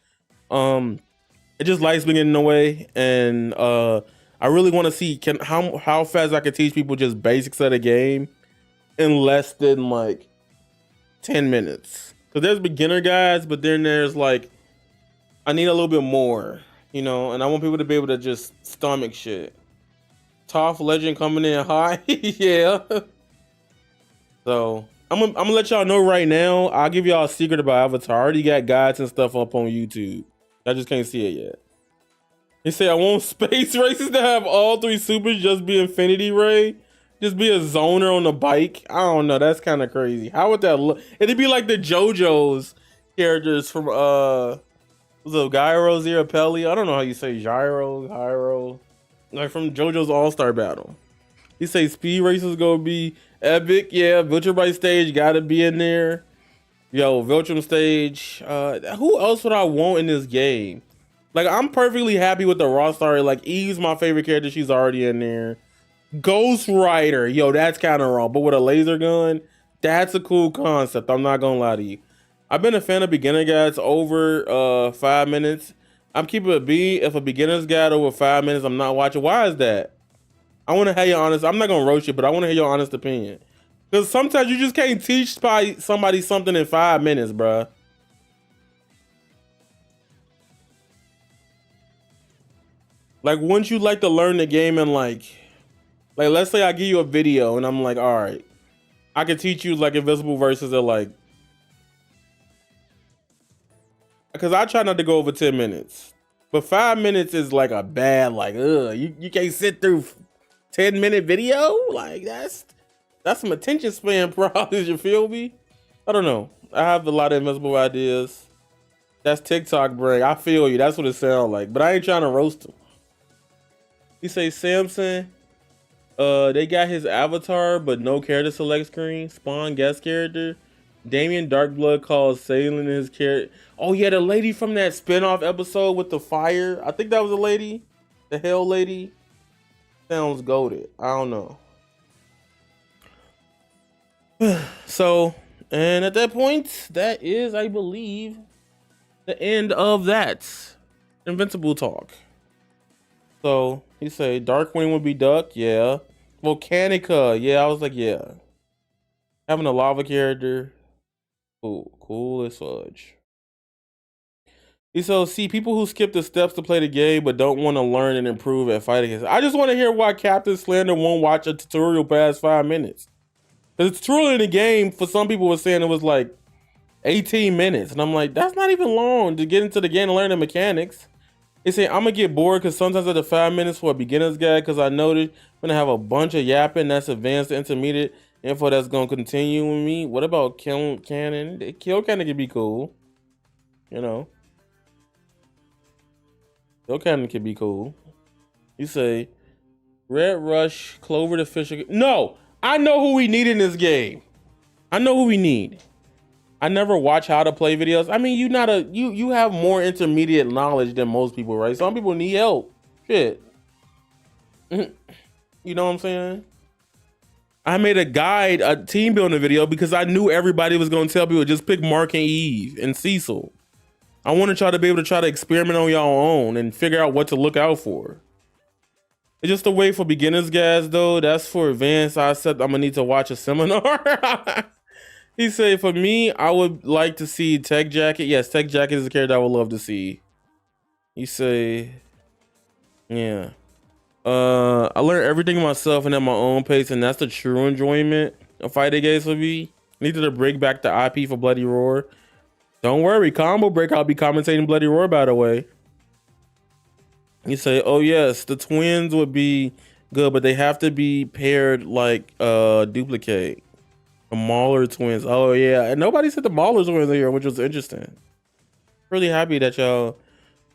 It just likes being in the way, and I really want to see how fast I can teach people just basics of the game in less than like 10 minutes. Because there's beginner guides, but then there's like, I need a little bit more, you know, and I want people to be able to just stomach shit. Toph Legend coming in high. Yeah. So I'm gonna let y'all know right now. I'll give y'all a secret about Avatar. I already got guides and stuff up on YouTube. I just can't see it yet. He said, I want space races to have all 3 supers just be Infinity Ray. Just be a zoner on the bike. I don't know. That's kind of crazy. How would that look? It'd be like the JoJo's characters from was it Gyro Zirapelli? I don't know how you say Gyro. Like from JoJo's All-Star Battle. He say speed races gonna be epic. Yeah, Viltrumite stage gotta be in there. Yo, Viltrum stage. Who else would I want in this game? Like, I'm perfectly happy with the roster. Like, Eve's my favorite character. She's already in there. Ghost Rider. Yo, that's kind of wrong. But with a laser gun, that's a cool concept. I'm not gonna lie to you. I've been a fan of beginner guides over 5 minutes. I'm keeping a B. If a beginner's guide over 5 minutes, I'm not watching. Why is that? I want to hear your honest. I'm not gonna roast you, but I want to hear your honest opinion. Because sometimes you just can't teach somebody something in 5 minutes, bruh. Like, wouldn't you like to learn the game in like let's say I give you a video and I'm like, all right, I can teach you like Invincible versus at like, because I try not to go over 10 minutes, but 5 minutes is like a bad, like, you can't sit through 10-minute video. Like that's some attention span problems, you feel me? I don't know. I have a lot of Invincible ideas. That's TikTok brain. I feel you. That's what it sounds like, but I ain't trying to roast him. He say Samson, they got his avatar, but no character select screen. Spawn guest character. Damien Darkblood calls Sailing his character. Oh yeah, the lady from that spinoff episode with the fire. I think that was a lady. The hell lady. Sounds goated. I don't know. So, and at that point, that is, I believe, the end of that Invincible talk. So he say Darkwing would be Duck, yeah. Volcanica, yeah. I was like, yeah. Having a lava character, cool as fudge. He says, see, people who skip the steps to play the game but don't want to learn and improve at fighting. I just want to hear why Captain Slander won't watch a tutorial past 5 minutes. Because the tutorial in the game, for some people, was saying it was like 18 minutes, and I'm like, that's not even long to get into the game and learn the mechanics. They say I'm gonna get bored because sometimes at the 5 minutes for a beginner's guide because I noticed I'm gonna have a bunch of yapping that's advanced to intermediate info that's gonna continue with me. What about kill cannon? Kill cannon could be cool, you know. Kill cannon could be cool. You say Red Rush, Clover the Fisher. No, I know who we need in this game. I know who we need. I never watch how to play videos. I mean, you have more intermediate knowledge than most people, right? Some people need help. Shit. You know what I'm saying? I made a team building video because I knew everybody was gonna tell people just pick Mark and Eve and Cecil. I wanted y'all to be able to try to experiment on your own and figure out what to look out for. It's just a way for beginners, guys, though. That's for advanced. I said I'm gonna need to watch a seminar. He said, for me, I would like to see Tech Jacket. Yes, Tech Jacket is a character I would love to see. He say, yeah. I learned everything myself and at my own pace, and that's the true enjoyment of fighting games for me. Needed to break back the IP for Bloody Roar. Don't worry, Combo Break, I'll be commentating Bloody Roar, by the way. You say, oh yes, the twins would be good, but they have to be paired like duplicate. The Mauler twins. Oh yeah, and nobody said the Mauler twins here, which was interesting. Really happy that y'all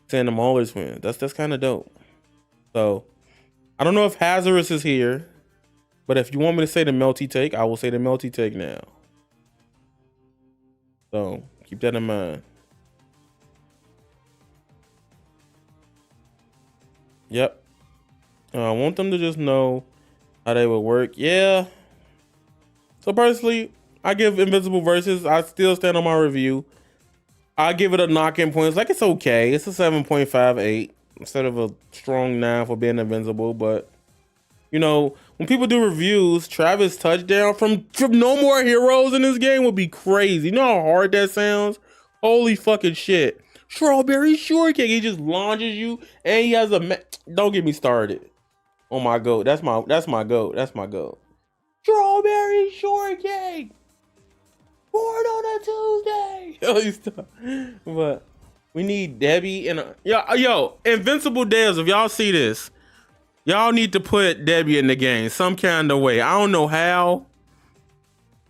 saying the Mauler twins. That's kind of dope. So I don't know if Hazardous is here, but if you want me to say the Melty Take, I will say the Melty Take now. So keep that in mind. Yep. I want them to just know how they would work. Yeah. So personally, I give Invincible versus. I still stand on my review. I give it a knock-in points. Like, it's okay. It's a 7.58 instead of a strong 9 for being Invincible. But you know, when people do reviews, Travis touchdown from No More Heroes in this game would be crazy. You know how hard that sounds? Holy fucking shit. Strawberry Shortcake. He just launches you and he has a don't get me started. Oh my god. That's my goat. That's my goat. Strawberry Shortcake. Born on a Tuesday. But we need Debbie and yo, Invincible Devs, if y'all see this, y'all need to put Debbie in the game some kind of way. I don't know how,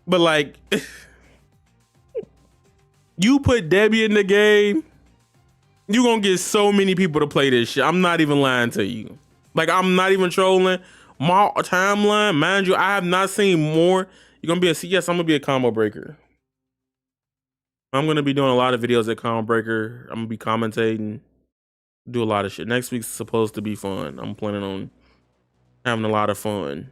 but like, you put Debbie in the game, you gonna get so many people to play this shit. I'm not even lying to you. Like, I'm not even trolling. My timeline, mind you, I have not seen more. You're gonna be yes, I'm gonna be a combo breaker. I'm gonna be doing a lot of videos at combo breaker. I'm gonna be commentating, do a lot of shit. Next week's supposed to be fun. I'm planning on having a lot of fun.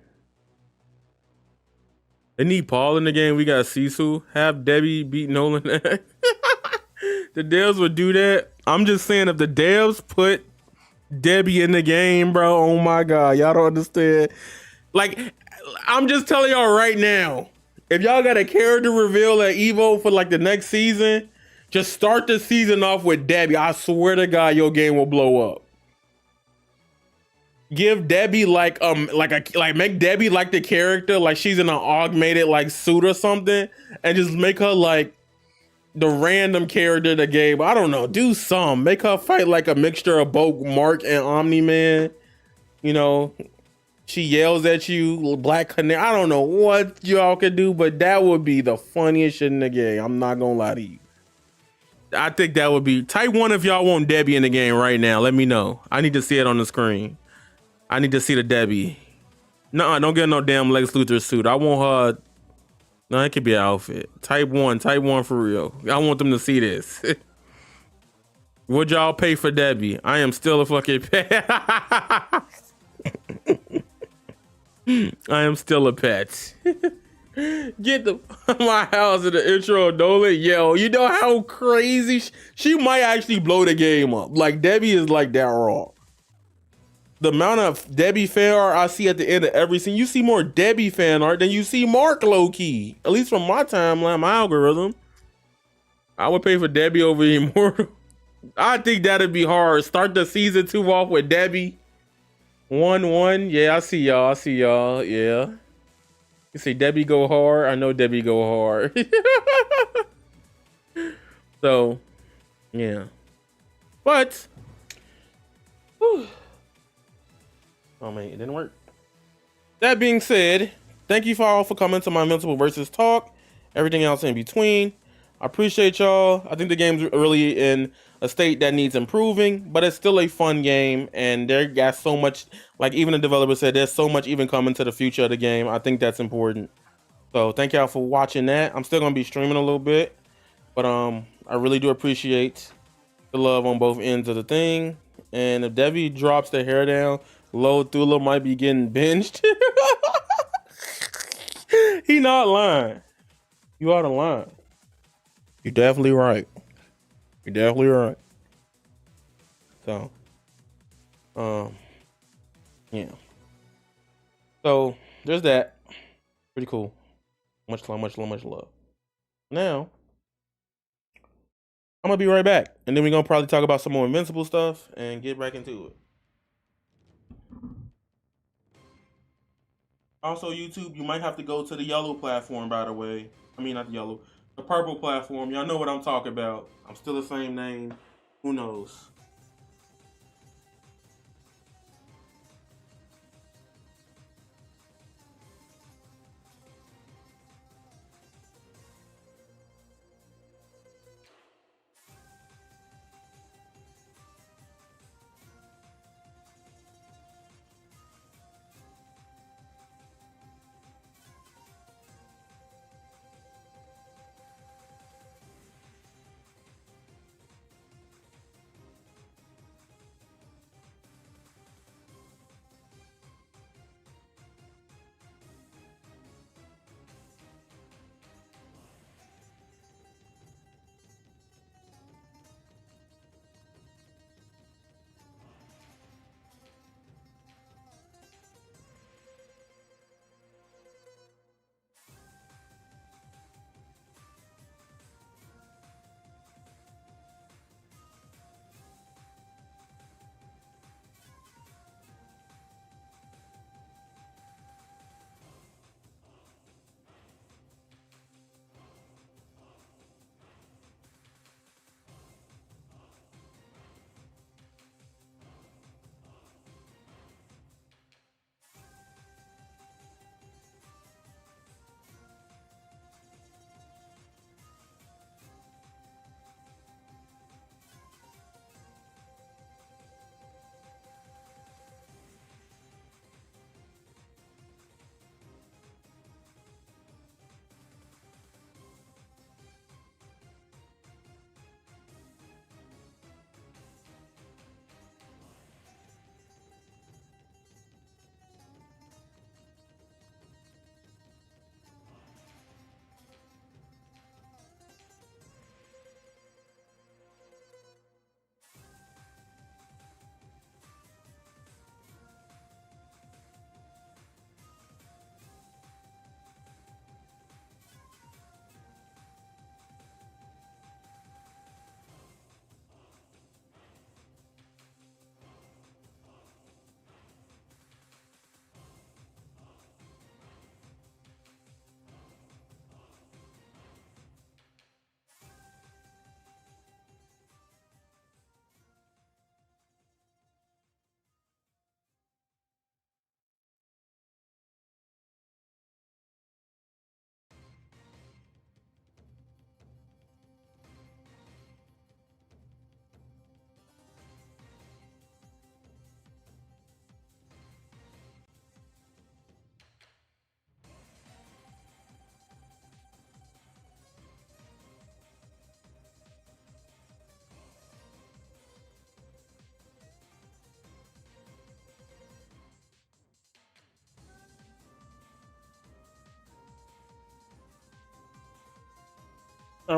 They need Paul in the game. We got Cecil. Have Debbie beat Nolan. The devs would do that. I'm just saying, if the devs put Debbie in the game, bro, oh my god, y'all don't understand. Like, I'm just telling y'all right now, if y'all got a character reveal at Evo for like the next season, just start the season off with Debbie. I swear to god, your game will blow up. Give Debbie like make Debbie like the character, like she's in an augmented like suit or something, and just make her like the random character of the game. I don't know, do some, make her fight like a mixture of both Mark and Omni-Man. You know, she yells at you, Black Canary. I don't know what y'all could do, but that would be the funniest shit in the game. I'm not gonna lie to you. I think that would be type 1 if y'all want Debbie in the game right now. Let me know. I need to see it on the screen. I need to see the Debbie. No, don't get no damn Lex Luthor suit. I want her. No, it could be an outfit. Type 1 for real. I want them to see this. Would y'all pay for Debbie? I am still a fucking pet. I am still a pet. Get my house in the intro, Nolan. Yo, you know how crazy she might actually blow the game up. Like, Debbie is like that raw. The amount of Debbie fan art I see at the end of every scene, you see more Debbie fan art than you see Mark, low key. At least from my timeline, my algorithm. I would pay for Debbie over Immortal. I think that'd be hard. Start the season 2 off with Debbie. 1-1. Yeah, I see y'all. Yeah. You see Debbie go hard. I know Debbie go hard. So, yeah. But Whew. Oh man, it didn't work. That being said, thank you for all for coming to my Invincible versus talk. Everything else in between. I appreciate y'all. I think the game's really in a state that needs improving, but it's still a fun game, and there got so much. Like even the developer said, there's so much even coming to the future of the game. I think that's important. So thank y'all for watching that. I'm still gonna be streaming a little bit, but I really do appreciate the love on both ends of the thing. And if Debbie drops the hair down, Low Thula might be getting binged. He not lying. You out of line. You're definitely right. You're definitely right. So, yeah. So there's that. Pretty cool. Much love, much love, much love. Now, I'm gonna be right back, and then we're gonna probably talk about some more Invincible stuff and get back into it. Also, YouTube, you might have to go to the yellow platform, by the way. I mean, not the yellow, the purple platform. Y'all know what I'm talking about. I'm still the same name. Who knows?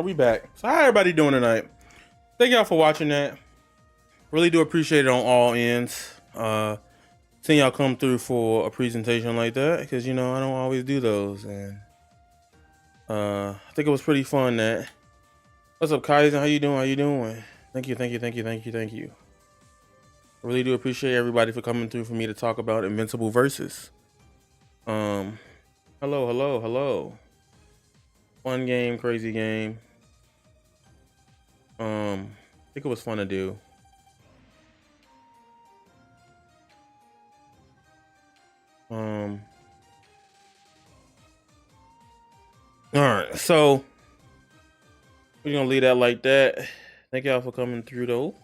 We back. So how everybody doing tonight? Thank y'all for watching that. Really do appreciate it on all ends. Seeing y'all come through for a presentation like that, because you know I don't always do those, and I think it was pretty fun. That. What's up, Kaizen? How you doing? How you doing? Thank you, thank you, thank you, thank you, thank you. I really do appreciate everybody for coming through for me to talk about Invincible versus. Hello, hello, hello. Fun game, crazy game. I think it was fun to do. All right, so we're gonna leave that like that. Thank y'all for coming through though.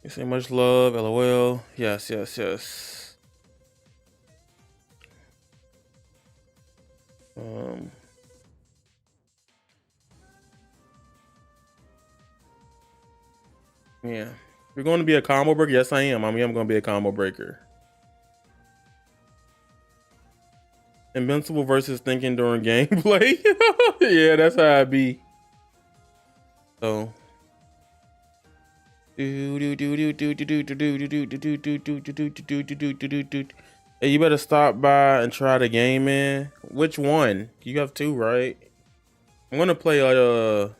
You say much love, LOL. Yes, yes, yes. Yeah. You're going to be a combo breaker? Yes, I am. I'm going to be a combo breaker. Invincible versus thinking during gameplay. Yeah, that's how I be. So. Hey, you better stop by and try the game, man. Which one? You have two, right? I'm gonna play the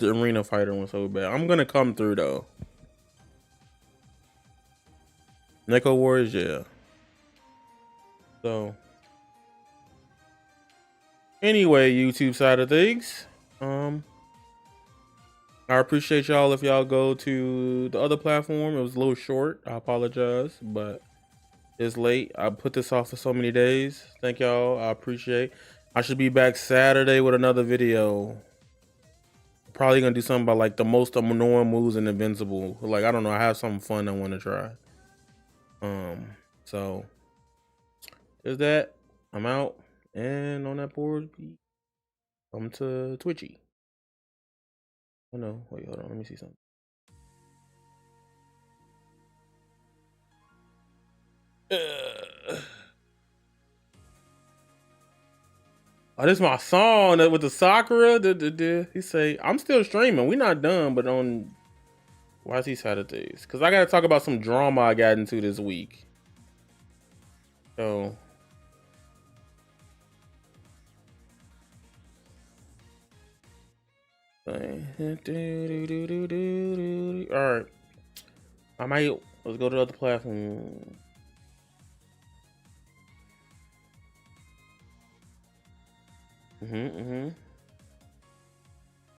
arena fighter one so bad. I'm gonna come through though. Neko Warriors, yeah. So anyway, YouTube side of things. I appreciate y'all if y'all go to the other platform. It was a little short. I apologize, but it's late. I put this off for so many days. Thank y'all. I appreciate. I should be back Saturday with another video. Probably gonna do something about like the most annoying moves in Invincible. Like, I don't know. I have something fun I want to try. So there's that. I'm out. And on that board, come to Twitchy. Oh no, wait, hold on. Let me see something. Oh, this is my song with the Sakura. He say, I'm still streaming. We not done, but on YT side of things. Because I got to talk about some drama I got into this week. So. Alright. I might. Let's go to the other platform. Mm-hmm.